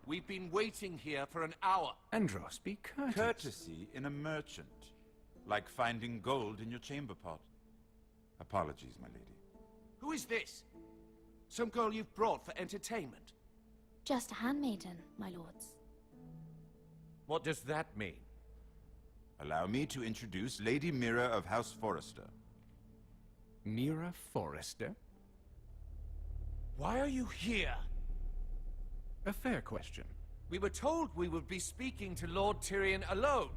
We've been waiting here for an hour. Andros, be courteous. Courtesy in a merchant. Like finding gold in your chamber pot. Apologies, my lady. Who is this? Some girl you've brought for entertainment? Just a handmaiden, my lords. What does that mean? Allow me to introduce Lady Mira of House Forrester. Mira Forrester? Why are you here? A fair question. We were told we would be speaking to Lord Tyrion alone.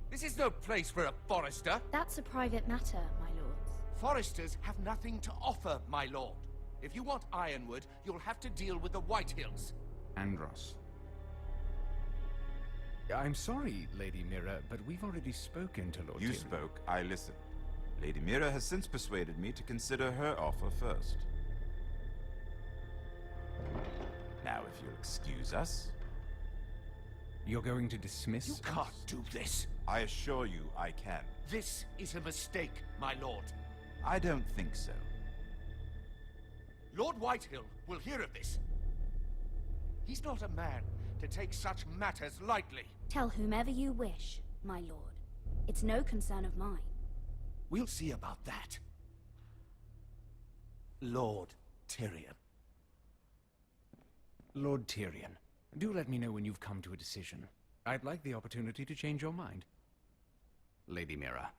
This is no place for a Forrester. That's a private matter, my lords. Forresters have nothing to offer, my lord. If you want Ironwood, you'll have to deal with the Whitehills. Andros. I'm sorry, Lady Mira, but we've already spoken to Lord You Tyrion. spoke, I listened. Lady Mira has since persuaded me to consider her offer first. Now, if you'll excuse us... You're going to dismiss You can't do this. I assure you I can. This is a mistake, my lord. I don't think so. Lord Whitehill will hear of this. He's not a man to take such matters lightly. Tell whomever you wish, my lord. It's no concern of mine. We'll see about that. Lord Tyrion. Lord Tyrion, do let me know when you've come to a decision. I'd like the opportunity to change your mind. Lady Mira.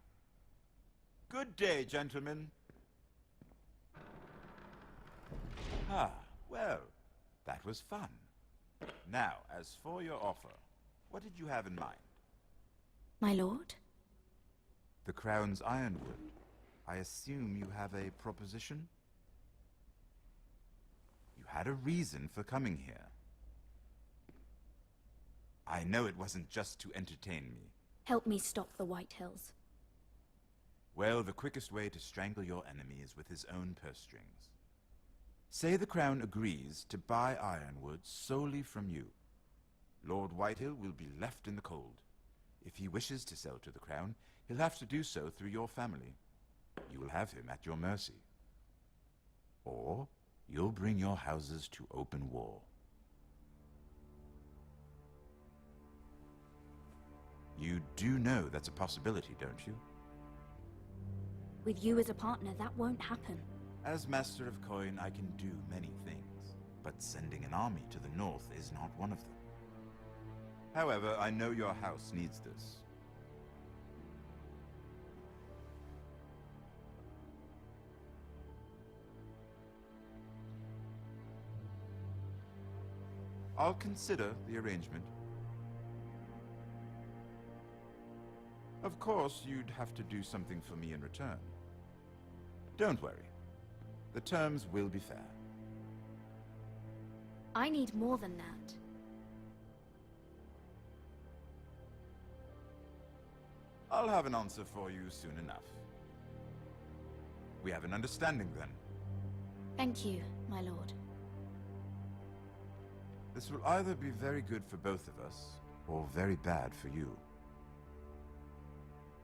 Good day, gentlemen. Ah, well, that was fun. Now, as for your offer, what did you have in mind? My lord? The Crown's Ironwood. I assume you have a proposition? You had a reason for coming here. I know it wasn't just to entertain me. Help me stop the Whitehills. Well, the quickest way to strangle your enemy is with his own purse strings. Say the Crown agrees to buy Ironwood solely from you. Lord Whitehill will be left in the cold. If he wishes to sell to the Crown, he'll have to do so through your family. You will have him at your mercy. Or you'll bring your houses to open war. You do know that's a possibility, don't you? With you as a partner, that won't happen. As Master of Coin, I can do many things, but sending an army to the north is not one of them. However, I know your house needs this. I'll consider the arrangement. Of course, you'd have to do something for me in return. Don't worry. The terms will be fair. I need more than that. I'll have an answer for you soon enough. We have an understanding then. Thank you, my lord. This will either be very good for both of us, or very bad for you.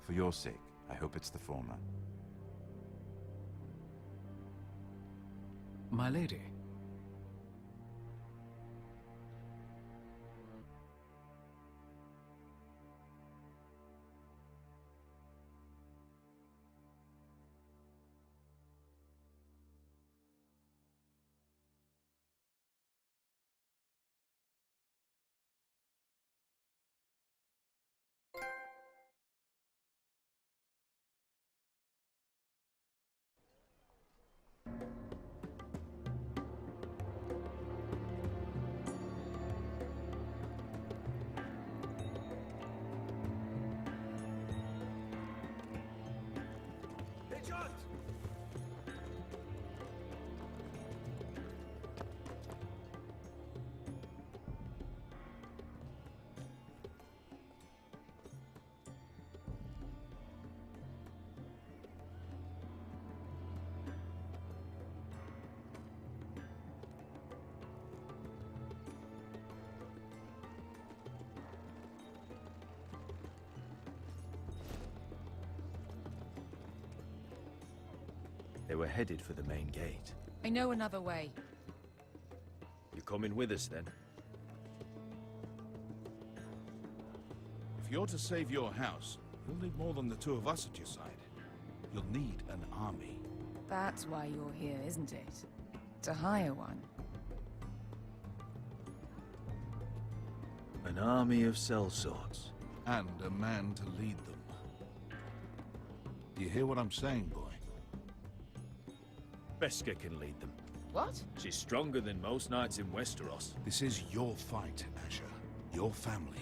For your sake, I hope it's the former. My lady. They were headed for the main gate. I know another way. You coming with us, then? If you're to save your house, you'll need more than the two of us at your side. You'll need an army. That's why you're here, isn't it? To hire one. An army of sellswords. And a man to lead them. You hear what I'm saying, boy? Beska can lead them. What? She's stronger than most knights in Westeros. This is your fight, Asher. Your family.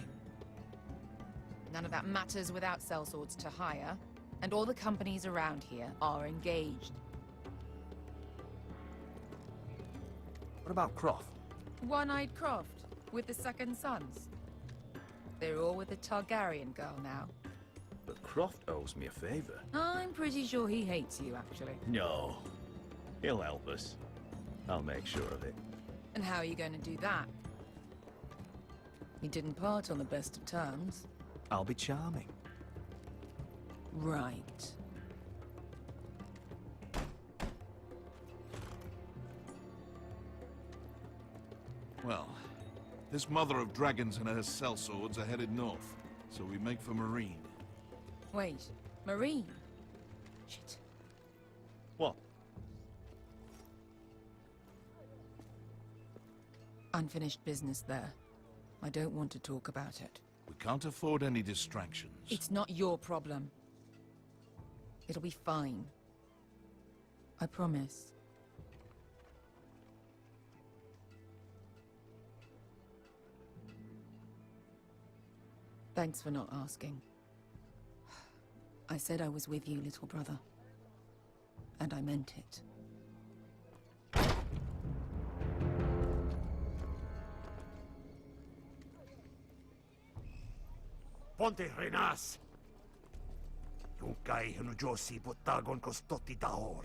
None of that matters without sellswords to hire, and all the companies around here are engaged. What about Croft? One-eyed Croft, with the second sons. They're all with the Targaryen girl now. But Croft owes me a favor. I'm pretty sure he hates you, actually. No. He'll help us. I'll make sure of it. And how are you going to do that? You didn't part on the best of terms. I'll be charming. Right. Well, this mother of dragons and her sellswords are headed north, so we make for Marine. Wait, Marine? Shit. What? Unfinished business there. I don't want to talk about it. We can't afford any distractions. It's not your problem. It'll be fine. I promise. Thanks for not asking. I said I was with you, little brother. And I meant it. Ponte renas! Yung kay Josi butagon ko stotti dahor.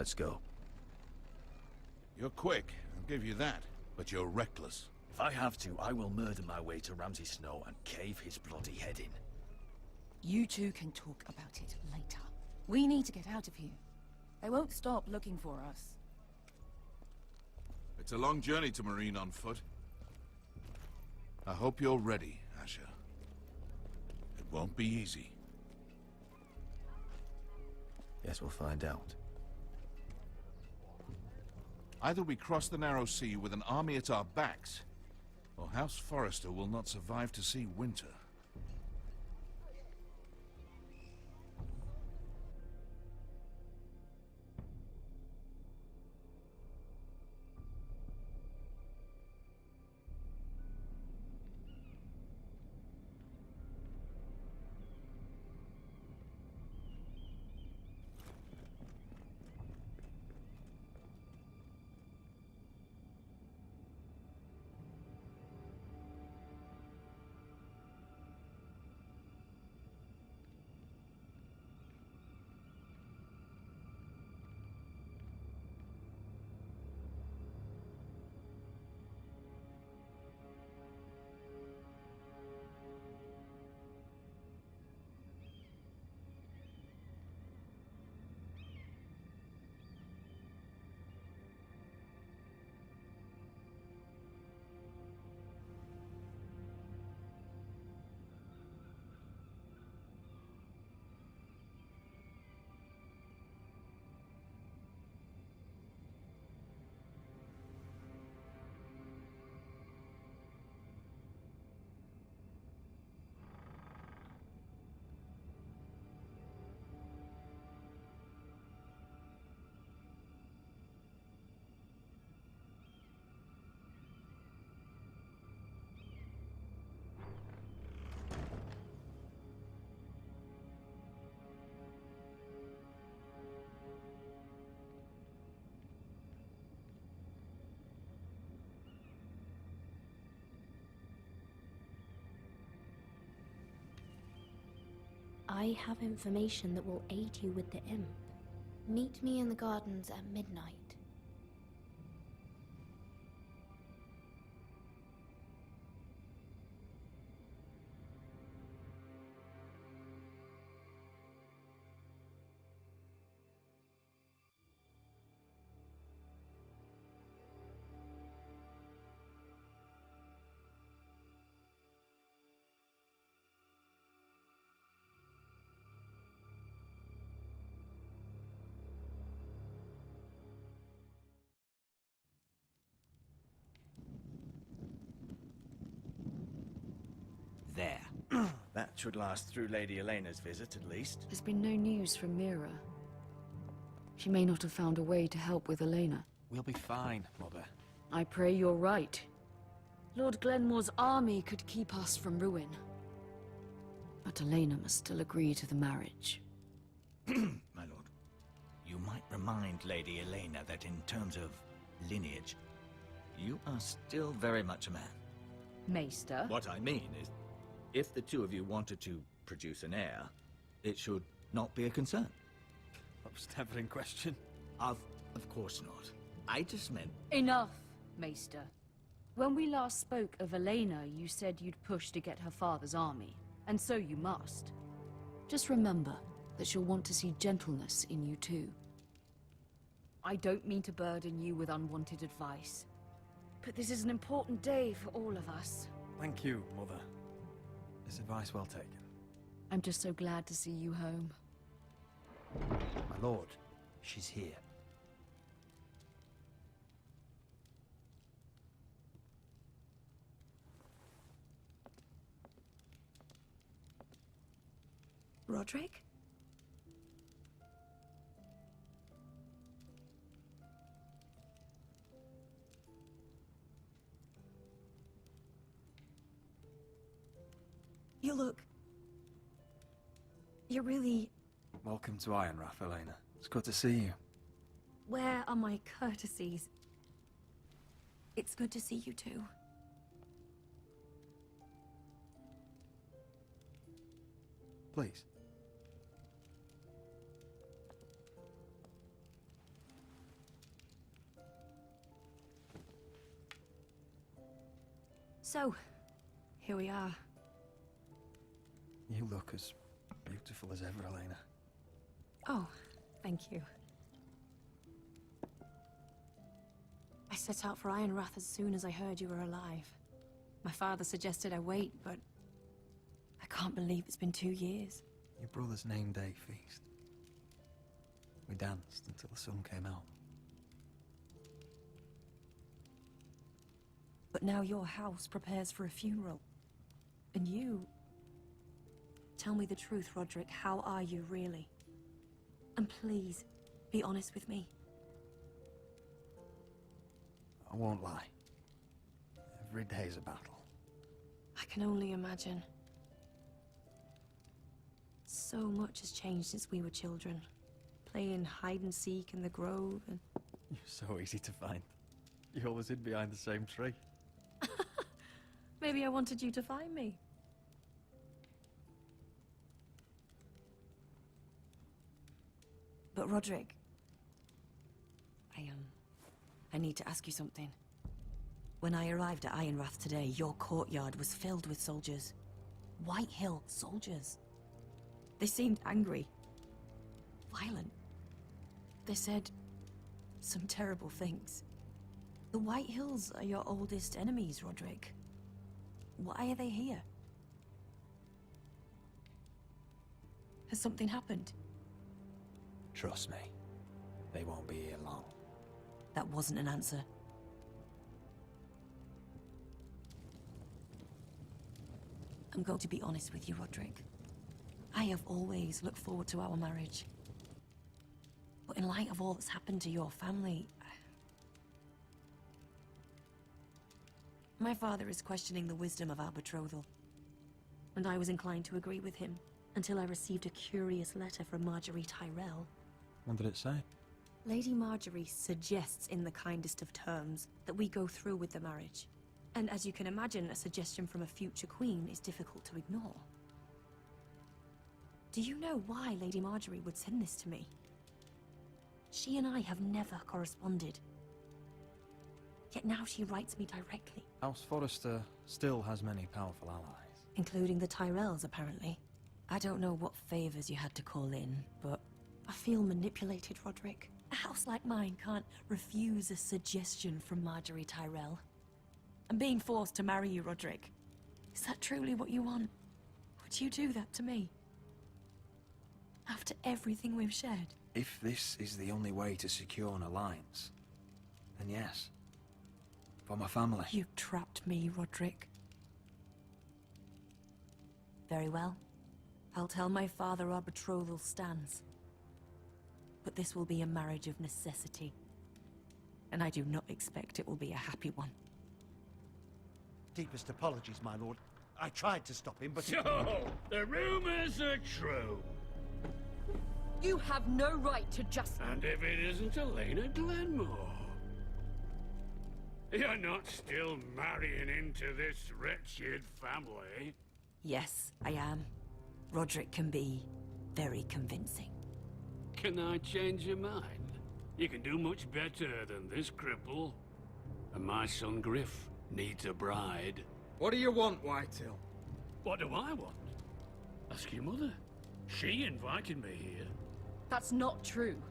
Let's go. You're quick, I'll give you that. But you're reckless. If I have to, I will murder my way to Ramsay Snow and cave his bloody head in. You two can talk about it later. We need to get out of here. They won't stop looking for us. It's a long journey to Marine on foot. I hope you're ready, Asher. It won't be easy. Guess we'll find out. Either we cross the narrow sea with an army at our backs, or House Forrester will not survive to see winter. I have information that will aid you with the imp. Meet me in the gardens at midnight. There. That should last through Lady Elena's visit, at least. There's been no news from Mira. She may not have found a way to help with Elena. We'll be fine, Mother. I pray you're right. Lord Glenmore's army could keep us from ruin. But Elena must still agree to the marriage. My lord, you might remind Lady Elena that in terms of lineage, you are still very much a man. Maester? What I mean is, if the two of you wanted to produce an heir, it should not be a concern. That was never in question. Of course not. I just meant... Enough, Maester. When we last spoke of Elena, you said you'd push to get her father's army, and so you must. Just remember that she'll want to see gentleness in you too. I don't mean to burden you with unwanted advice, but this is an important day for all of us. Thank you, Mother. This advice well taken. I'm just so glad to see you home. My lord, she's here. Roderick? You look... You're really... Welcome to Ironrath, Elena. It's good to see you. Where are my courtesies? It's good to see you too. Please. So, here we are. You look as beautiful as ever, Elena. Oh, thank you. I set out for Ironrath as soon as I heard you were alive. My father suggested I wait, but I can't believe it's been 2 years. Your brother's name day feast. We danced until the sun came out. But now your house prepares for a funeral. And you... Tell me the truth, Roderick. How are you, really? And please, be honest with me. I won't lie. Every day's a battle. I can only imagine. So much has changed since we were children. Playing hide and seek in the grove and... You're so easy to find. You always hid behind the same tree. Maybe I wanted you to find me. But Roderick... I need to ask you something. When I arrived at Ironrath today, your courtyard was filled with soldiers. White Hill soldiers. They seemed angry. Violent. They said some terrible things. The White Hills are your oldest enemies, Roderick. Why are they here? Has something happened? Trust me, they won't be here long. That wasn't an answer. I'm going to be honest with you, Roderick. I have always looked forward to our marriage. But in light of all that's happened to your family... My father is questioning the wisdom of our betrothal. And I was inclined to agree with him, until I received a curious letter from Marjorie Tyrell. What did it say? Lady Marjorie suggests in the kindest of terms that we go through with the marriage. And as you can imagine, a suggestion from a future queen is difficult to ignore. Do you know why Lady Marjorie would send this to me? She and I have never corresponded. Yet now she writes me directly. House Forrester still has many powerful allies. Including the Tyrells, apparently. I don't know what favors you had to call in, but I feel manipulated, Roderick. A house like mine can't refuse a suggestion from Marjorie Tyrell. I'm being forced to marry you, Roderick. Is that truly what you want? Would you do that to me? After everything we've shared? If this is the only way to secure an alliance, then yes. For my family. You trapped me, Roderick. Very well. I'll tell my father our betrothal stands. But this will be a marriage of necessity. And I do not expect it will be a happy one. Deepest apologies, my lord. I tried to stop him, but... So, the rumors are true. You have no right to just... And if it isn't Elena Glenmore? You're not still marrying into this wretched family? Yes, I am. Roderick can be very convincing. Can I change your mind? You can do much better than this cripple. And my son Griff needs a bride. What do you want, Whitehill? What do I want? Ask your mother. She invited me here. That's not true.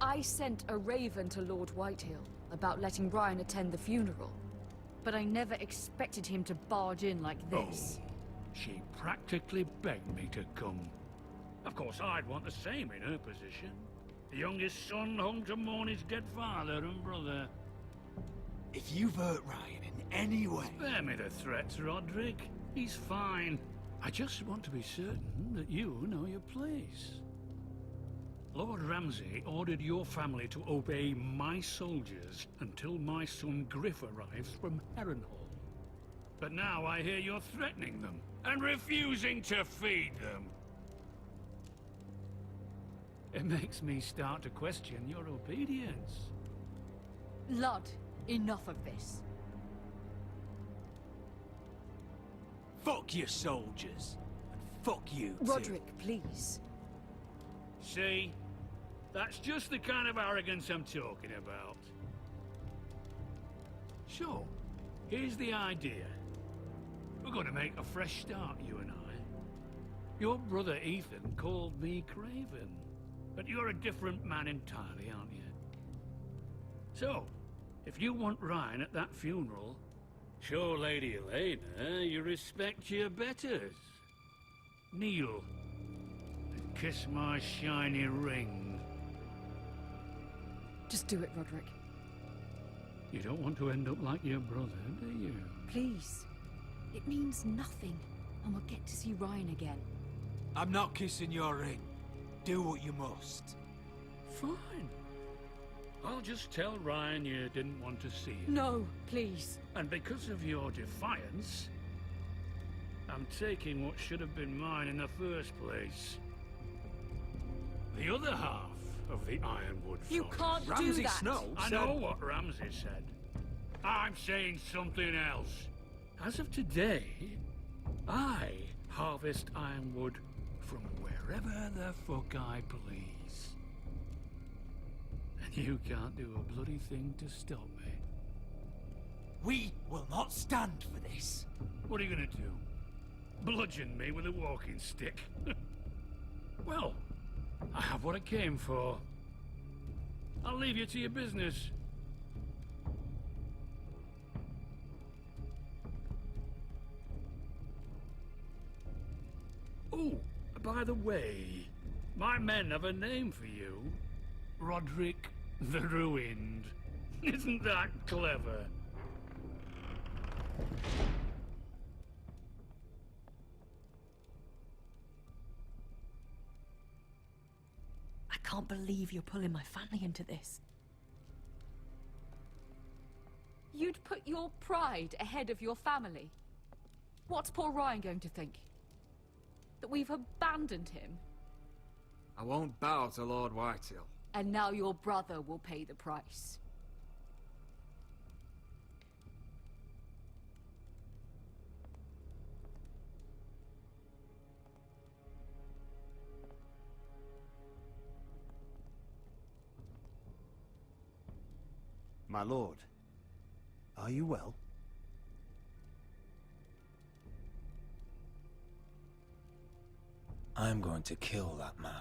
I sent a raven to Lord Whitehill about letting Brian attend the funeral. But I never expected him to barge in like this. Oh, she practically begged me to come. Of course, I'd want the same in her position. The youngest son home to mourn his dead father and brother. If you've hurt Ryan in any way... Spare me the threats, Roderick. He's fine. I just want to be certain that you know your place. Lord Ramsay ordered your family to obey my soldiers until my son Griff arrives from Harrenhal. But now I hear you're threatening them and refusing to feed them. It makes me start to question your obedience. Lud, enough of this. Fuck your soldiers. And fuck you, too. Roderick, please. See? That's just the kind of arrogance I'm talking about. So, here's the idea. We're going to make a fresh start, you and I. Your brother Ethan called me Craven. But you're a different man entirely, aren't you? So, if you want Ryan at that funeral, show Lady Elena you respect your betters. Kneel and kiss my shiny ring. Just do it, Roderick. You don't want to end up like your brother, do you? Please. It means nothing, and we'll get to see Ryan again. I'm not kissing your ring. Do what you must. Fine. I'll just tell Ryan you didn't want to see him. No, please. And because of your defiance, I'm taking what should have been mine in the first place. The other half of the Ironwood Forest. You can't do that! Snow I know what Ramsay said. I'm saying something else. As of today, I harvest Ironwood from wherever the fuck I please. And you can't do a bloody thing to stop me. We will not stand for this. What are you gonna do? Bludgeon me with a walking stick? Well, I have what I came for. I'll leave you to your business. Oh, by the way, my men have a name for you. Roderick the Ruined. Isn't that clever? I can't believe you're pulling my family into this. You'd put your pride ahead of your family. What's poor Ryan going to think? That we've abandoned him? I won't bow to Lord Whitehill. And now your brother will pay the price. My lord, are you well? I'm going to kill that man.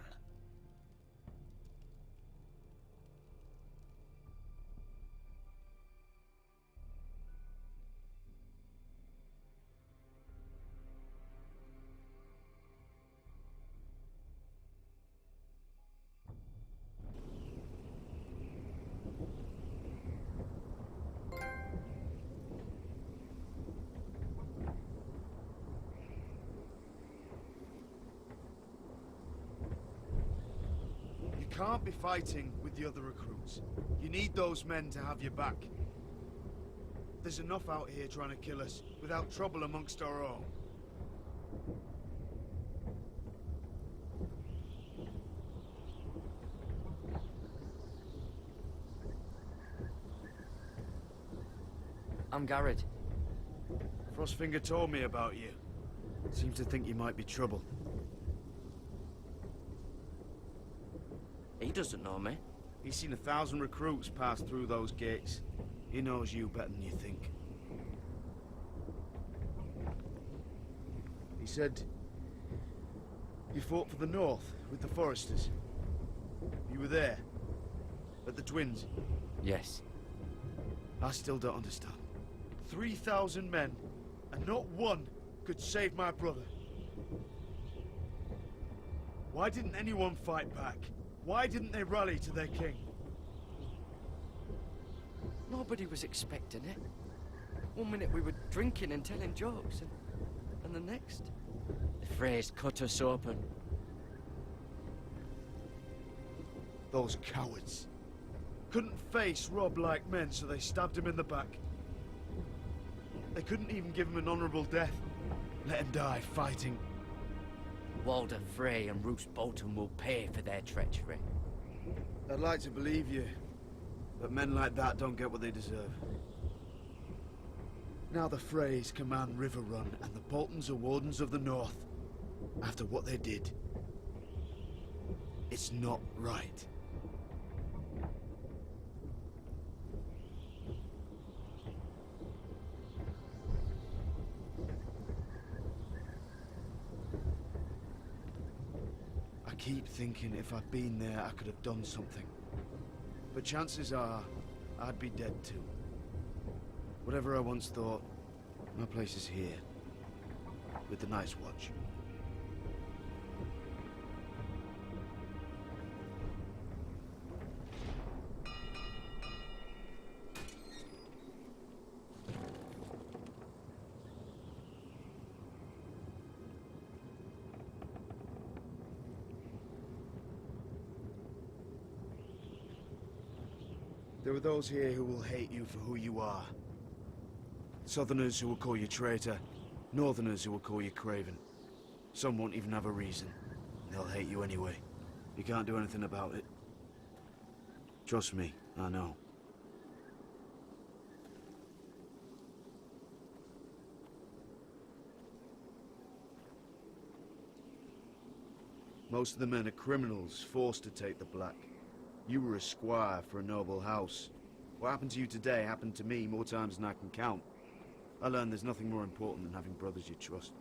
You can't be fighting with the other recruits. You need those men to have your back. There's enough out here trying to kill us without trouble amongst our own. I'm Garrett. Frostfinger told me about you. Seems to think you might be trouble. He doesn't know me. He's seen 1,000 recruits pass through those gates. He knows you better than you think. He said you fought for the North with the Foresters. You were there, at the Twins. Yes. I still don't understand. 3,000 men, and not one could save my brother. Why didn't anyone fight back? Why didn't they rally to their king? Nobody was expecting it. One minute we were drinking and telling jokes, and the next, the Freys cut us open. Those cowards. Couldn't face Rob like men, so they stabbed him in the back. They couldn't even give him an honorable death. Let him die fighting. Walder Frey and Roose Bolton will pay for their treachery. I'd like to believe you, but men like that don't get what they deserve. Now the Freys command River Run, and the Boltons are Wardens of the North. After what they did, it's not right. I keep thinking if I'd been there, I could have done something. But chances are, I'd be dead too. Whatever I once thought, my place is here. With the Night's Watch. There are those here who will hate you for who you are. Southerners who will call you traitor. Northerners who will call you craven. Some won't even have a reason. They'll hate you anyway. You can't do anything about it. Trust me, I know. Most of the men are criminals, forced to take the black. You were a squire for a noble house. What happened to you today happened to me more times than I can count. I learned there's nothing more important than having brothers you trust.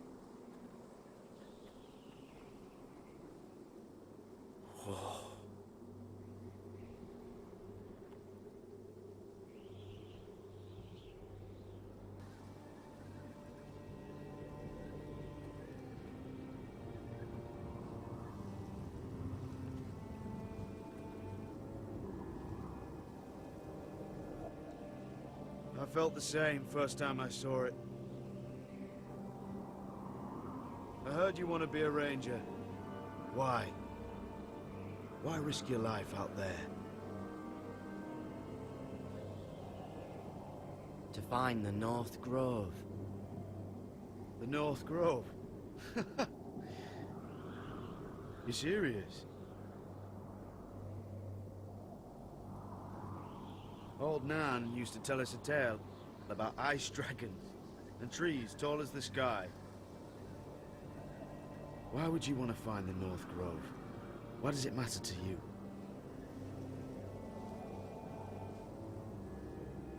I felt the same first time I saw it. I heard you want to be a ranger. Why? Why risk your life out there? To find the North Grove. The North Grove? You serious? Old Nan used to tell us a tale about ice dragons and trees tall as the sky. Why would you want to find the North Grove? Why does it matter to you?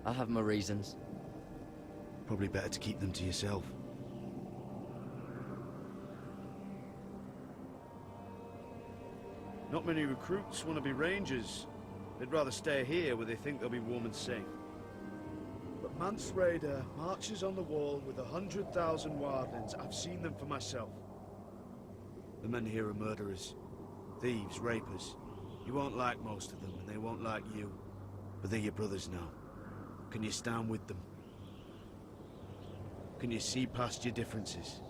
I have my reasons. Probably better to keep them to yourself. Not many recruits want to be rangers. They'd rather stay here where they think they'll be warm and safe. But Mance Raider marches on the wall with 100,000 wildlings. I've seen them for myself. The men here are murderers, thieves, rapers. You won't like most of them, and they won't like you. But they're your brothers now. Can you stand with them? Can you see past your differences?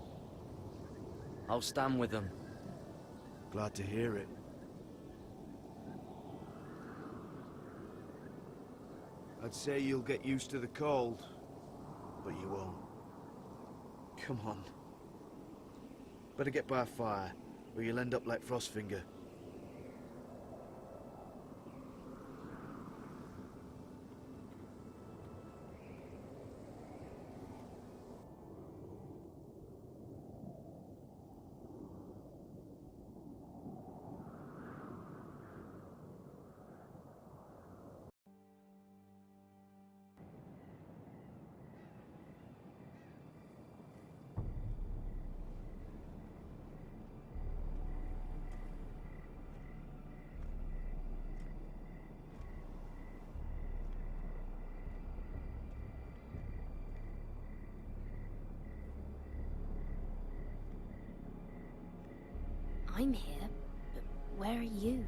I'll stand with them. Glad to hear it. I'd say you'll get used to the cold, but you won't. Come on. Better get by a fire, or you'll end up like Frostfinger. I'm here, but where are you?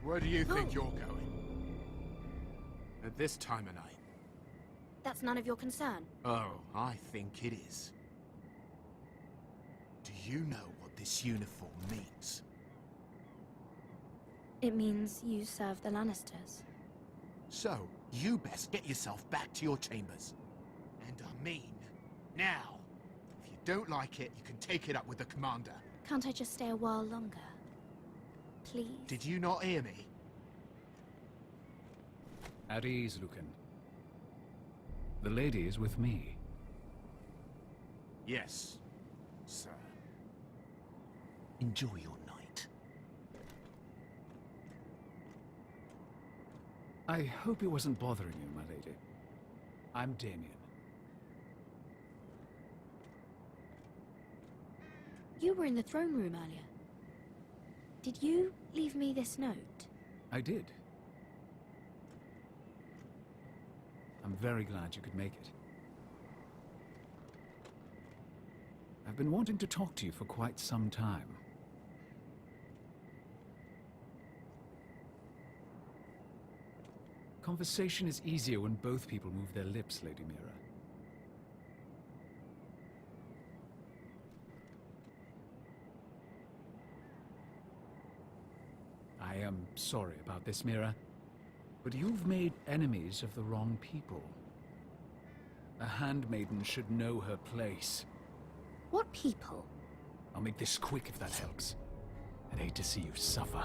Where do you think you're going? At this time of night? That's none of your concern. Oh, I think it is. Do you know what this uniform means? It means you serve the Lannisters. So, you best get yourself back to your chambers. And I mean, now. If you don't like it, you can take it up with the commander. Can't I just stay a while longer? Please? Did you not hear me? At ease, Lucan. The lady is with me. Yes, sir. Enjoy your night. I hope it wasn't bothering you, my lady. I'm Damien. You were in the throne room earlier. Did you leave me this note? I did. I'm very glad you could make it. I've been wanting to talk to you for quite some time. Conversation is easier when both people move their lips, Lady Mira. I am sorry about this, Mira, but you've made enemies of the wrong people. A handmaiden should know her place. What people? I'll make this quick if that helps. I'd hate to see you suffer.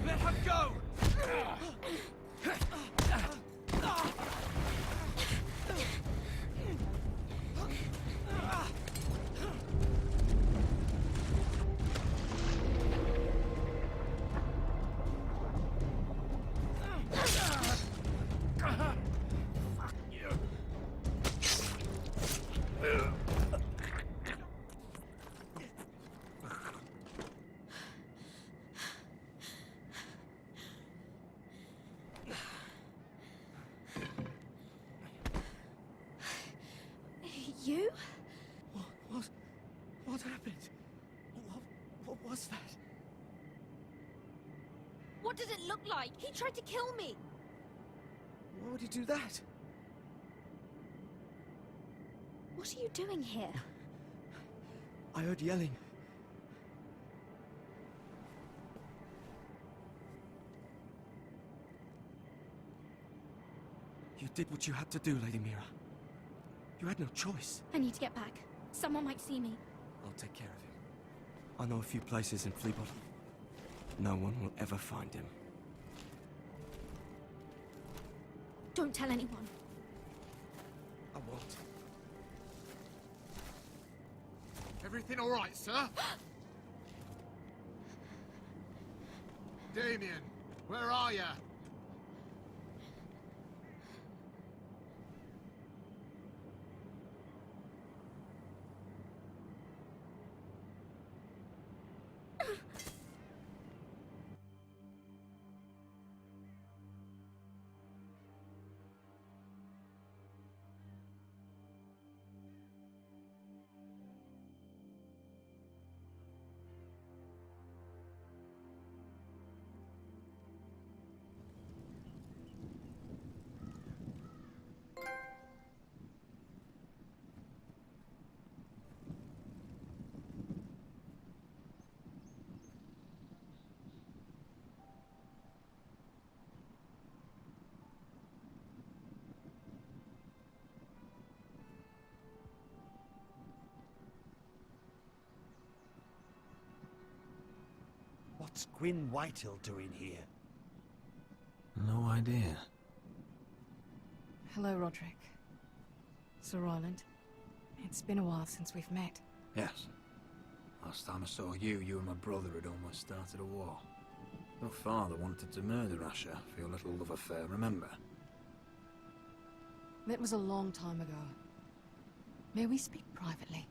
Let her go! Fuck You? What happened? What was that? What did it look like? He tried to kill me! Why would he do that? What are you doing here? I heard yelling. You did what you had to do, Lady Mira. You had no choice. I need to get back. Someone might see me. I'll take care of him. I know a few places in Fleabottom. No one will ever find him. Don't tell anyone. I won't. Everything all right, sir? Damien, where are you? What's Gwyn Whitehill doing here? No idea. Hello, Roderick. Sir Roland. It's been a while since we've met. Yes. Last time I saw you, you and my brother had almost started a war. Your father wanted to murder Asher for your little love affair, remember? That was a long time ago. May we speak privately?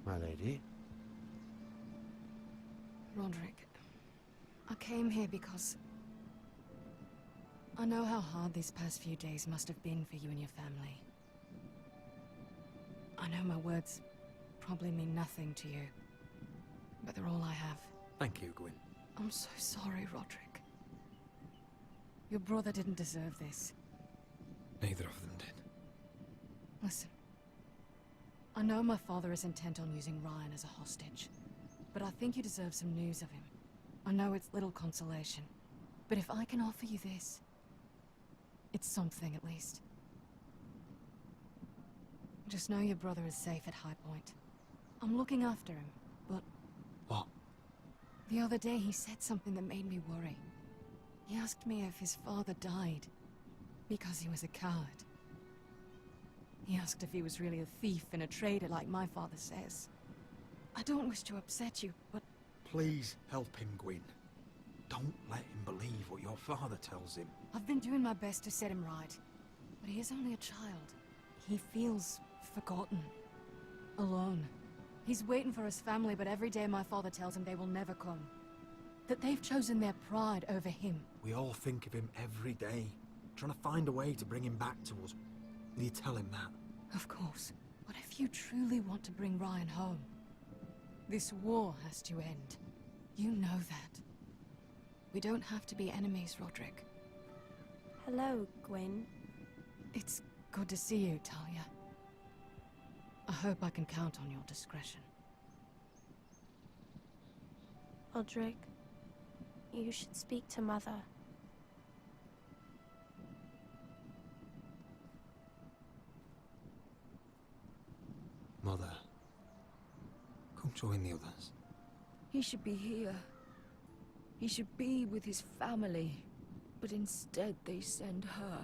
My lady? Roderick, I came here because I know how hard these past few days must have been for you and your family. I know my words probably mean nothing to you, but they're all I have. Thank you, Gwyn. I'm so sorry, Roderick. Your brother didn't deserve this. Neither of them did. Listen, I know my father is intent on using Ryan as a hostage, but I think you deserve some news of him. I know it's little consolation, but if I can offer you this, it's something at least. Just know your brother is safe at High Point. I'm looking after him, but... What? The other day he said something that made me worry. He asked me if his father died because he was a coward. He asked if he was really a thief and a traitor like my father says. I don't wish to upset you, but... Please help him, Gwyn. Don't let him believe what your father tells him. I've been doing my best to set him right, but he is only a child. He feels forgotten, alone. He's waiting for his family, but every day my father tells him they will never come. That they've chosen their pride over him. We all think of him every day, trying to find a way to bring him back to us. Will you tell him that? Of course. But if you truly want to bring Ryan home, this war has to end. You know that. We don't have to be enemies, Roderick. Hello, Gwyn. It's good to see you, Talia. I hope I can count on your discretion. Roderick, you should speak to Mother. Mother, come join the others. He should be here. He should be with his family. But instead they send her.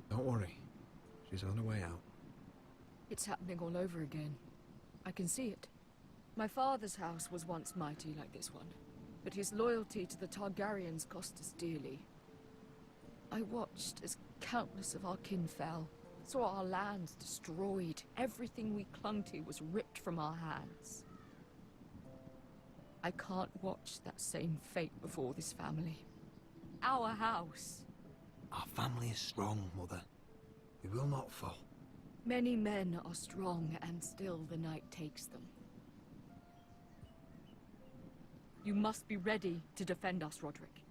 Don't worry. She's on her way out. It's happening all over again. I can see it. My father's house was once mighty like this one, but his loyalty to the Targaryens cost us dearly. I watched as countless of our kin fell, saw our lands destroyed, everything we clung to was ripped from our hands. I can't watch that same fate before this family. Our house. Our family is strong, Mother. We will not fall. Many men are strong, and still the night takes them. You must be ready to defend us, Roderick.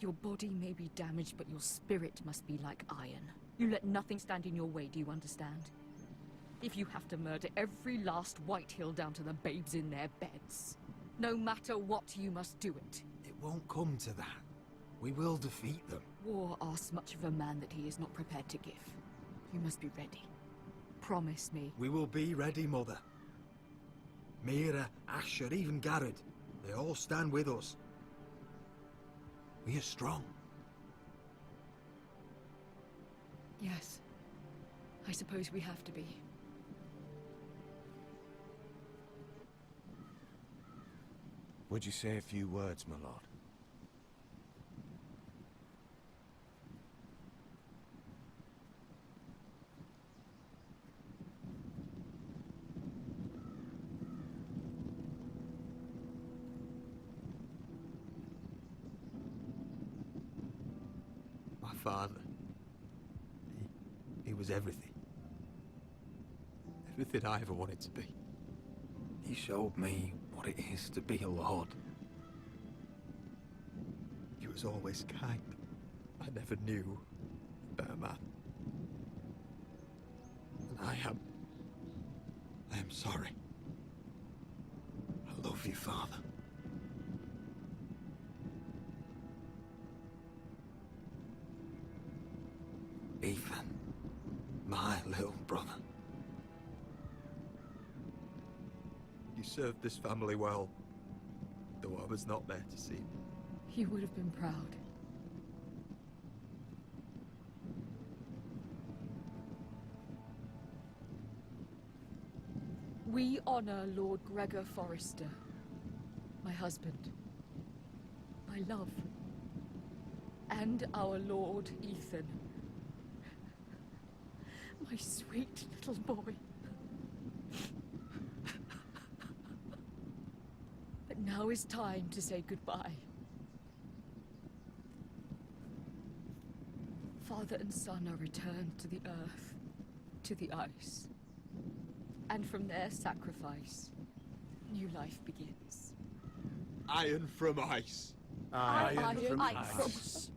Your body may be damaged, but your spirit must be like iron. You let nothing stand in your way, do you understand? If you have to murder every last White Hill down to the babes in their beds, no matter what, you must do it. It won't come to that. We will defeat them. War asks much of a man that he is not prepared to give. You must be ready. Promise me. We will be ready, Mother. Mira, Asher, even Garrett. They all stand with us. We are strong. Yes. I suppose we have to be. Would you say a few words, my lord? My father. He was everything. Everything I ever wanted to be. He showed me what it is to be a lord. He was always kind. I never knew a better man. And I am sorry. I love you, Father. Ethan, my little brother. You served this family well, though I was not there to see it. You would have been proud. We honor Lord Gregor Forrester, my husband, my love, and our Lord Ethan, my sweet little boy. But now is time to say goodbye. Father and son are returned to the earth, to the ice. And from their sacrifice, new life begins. Iron from ice. Iron from ice.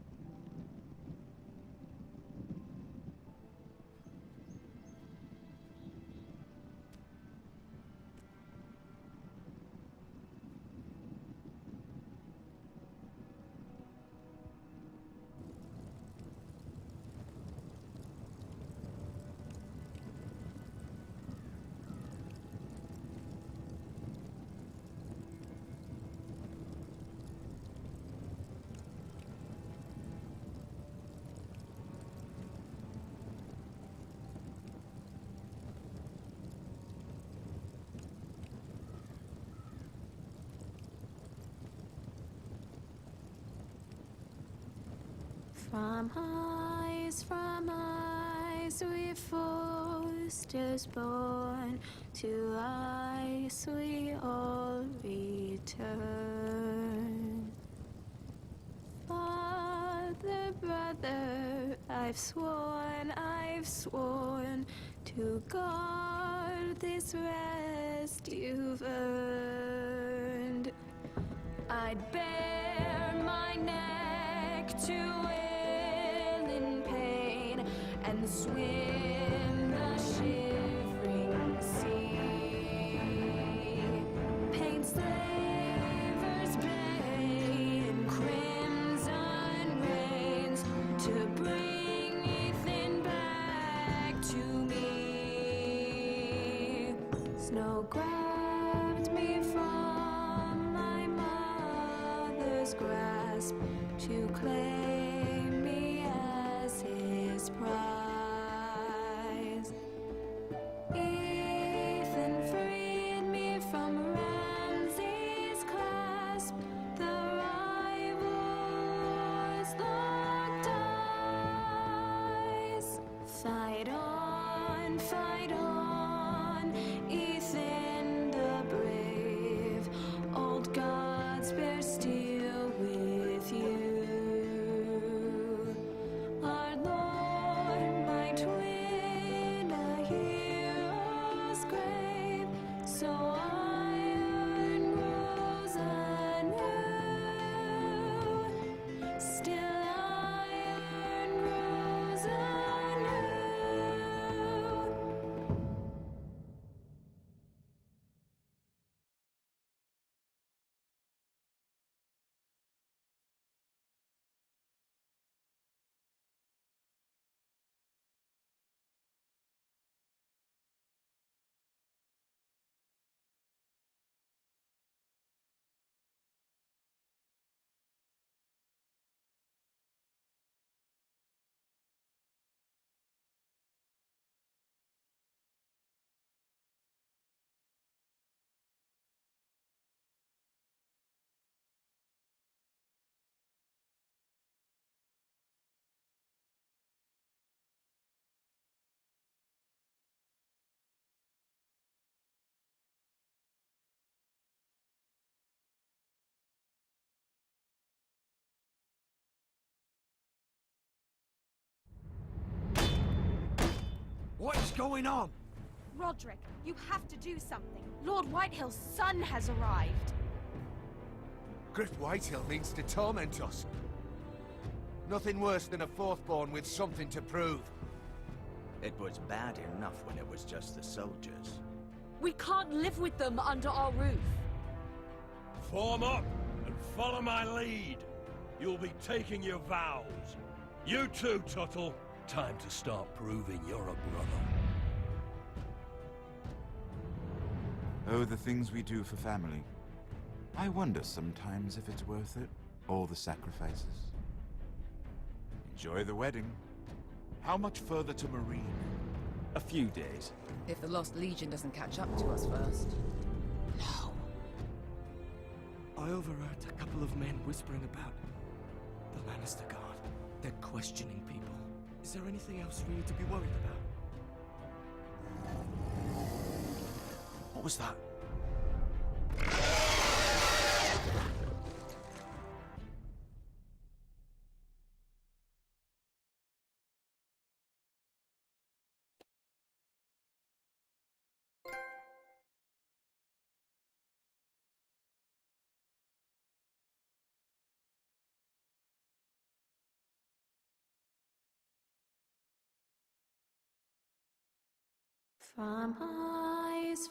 From ice we foesters born, to ice we all return. Father, brother, I've sworn to guard this rest you've earned. I'd bare my neck to and swim the shivering sea. Paint slavers' bane, crimson rains, to bring Ethan back to me. Snow grabbed me from my mother's grasp to claim me as his prize. Fight on, Ethan the brave. Old gods bear steel with you. going on? Roderick, you have to do something. Lord Whitehill's son has arrived. Griff Whitehill means to torment us. Nothing worse than a fourth-born with something to prove. It was bad enough when it was just the soldiers. We can't live with them under our roof. Form up and follow my lead. You'll be taking your vows. You too, Tuttle. Time to start proving you're a brother. Oh, the things we do for family. I wonder sometimes if it's worth it, all the sacrifices. Enjoy the wedding. How much further to Marine? A few days. If the Lost Legion doesn't catch up to us first. No. I overheard a couple of men whispering about the Lannister Guard. They're questioning people. Is there anything else we need to be worried about? What was that? From ice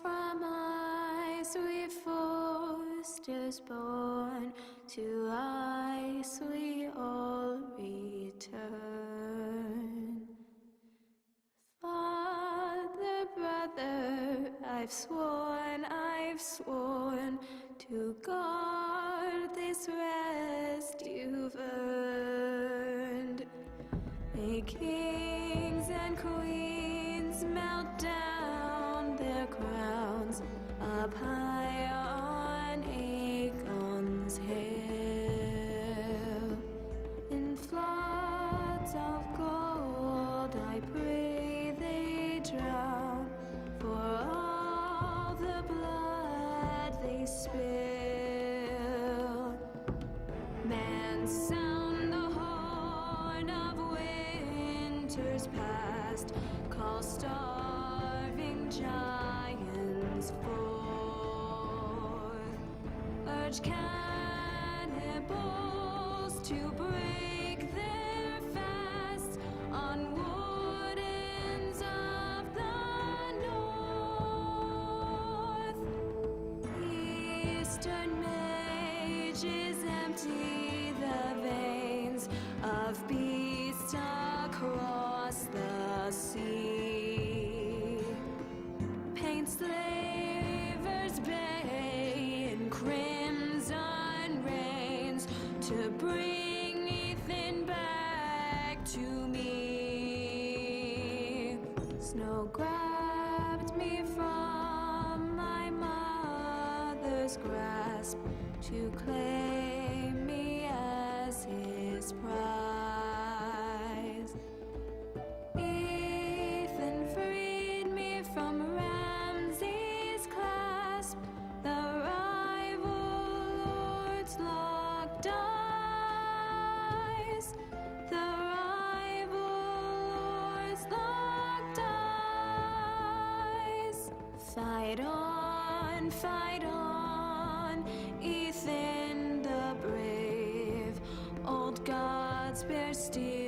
we foresters born, to ice we all return. Father, brother, I've sworn to guard this rest you've earned. May kings and queens melt down their crowns up high on Aegon's hill. In floods of gold I pray they drown, for all the blood they spill. Man, sound the horn of winter's past, call starving giants forth, urge cannibals to break their fast on wardens of the north. Eastern mages empty the veins of beasts across the sea. Paint slavers bay in crimson rains to bring Ethan back to me. Snow grabbed me from my mother's grasp to claim me as his prize. Ethan freed me from Ramsay's clasp, the rival lord's locked eyes, the rival lord's locked eyes. Fight on, Ethan the brave, old gods bear steel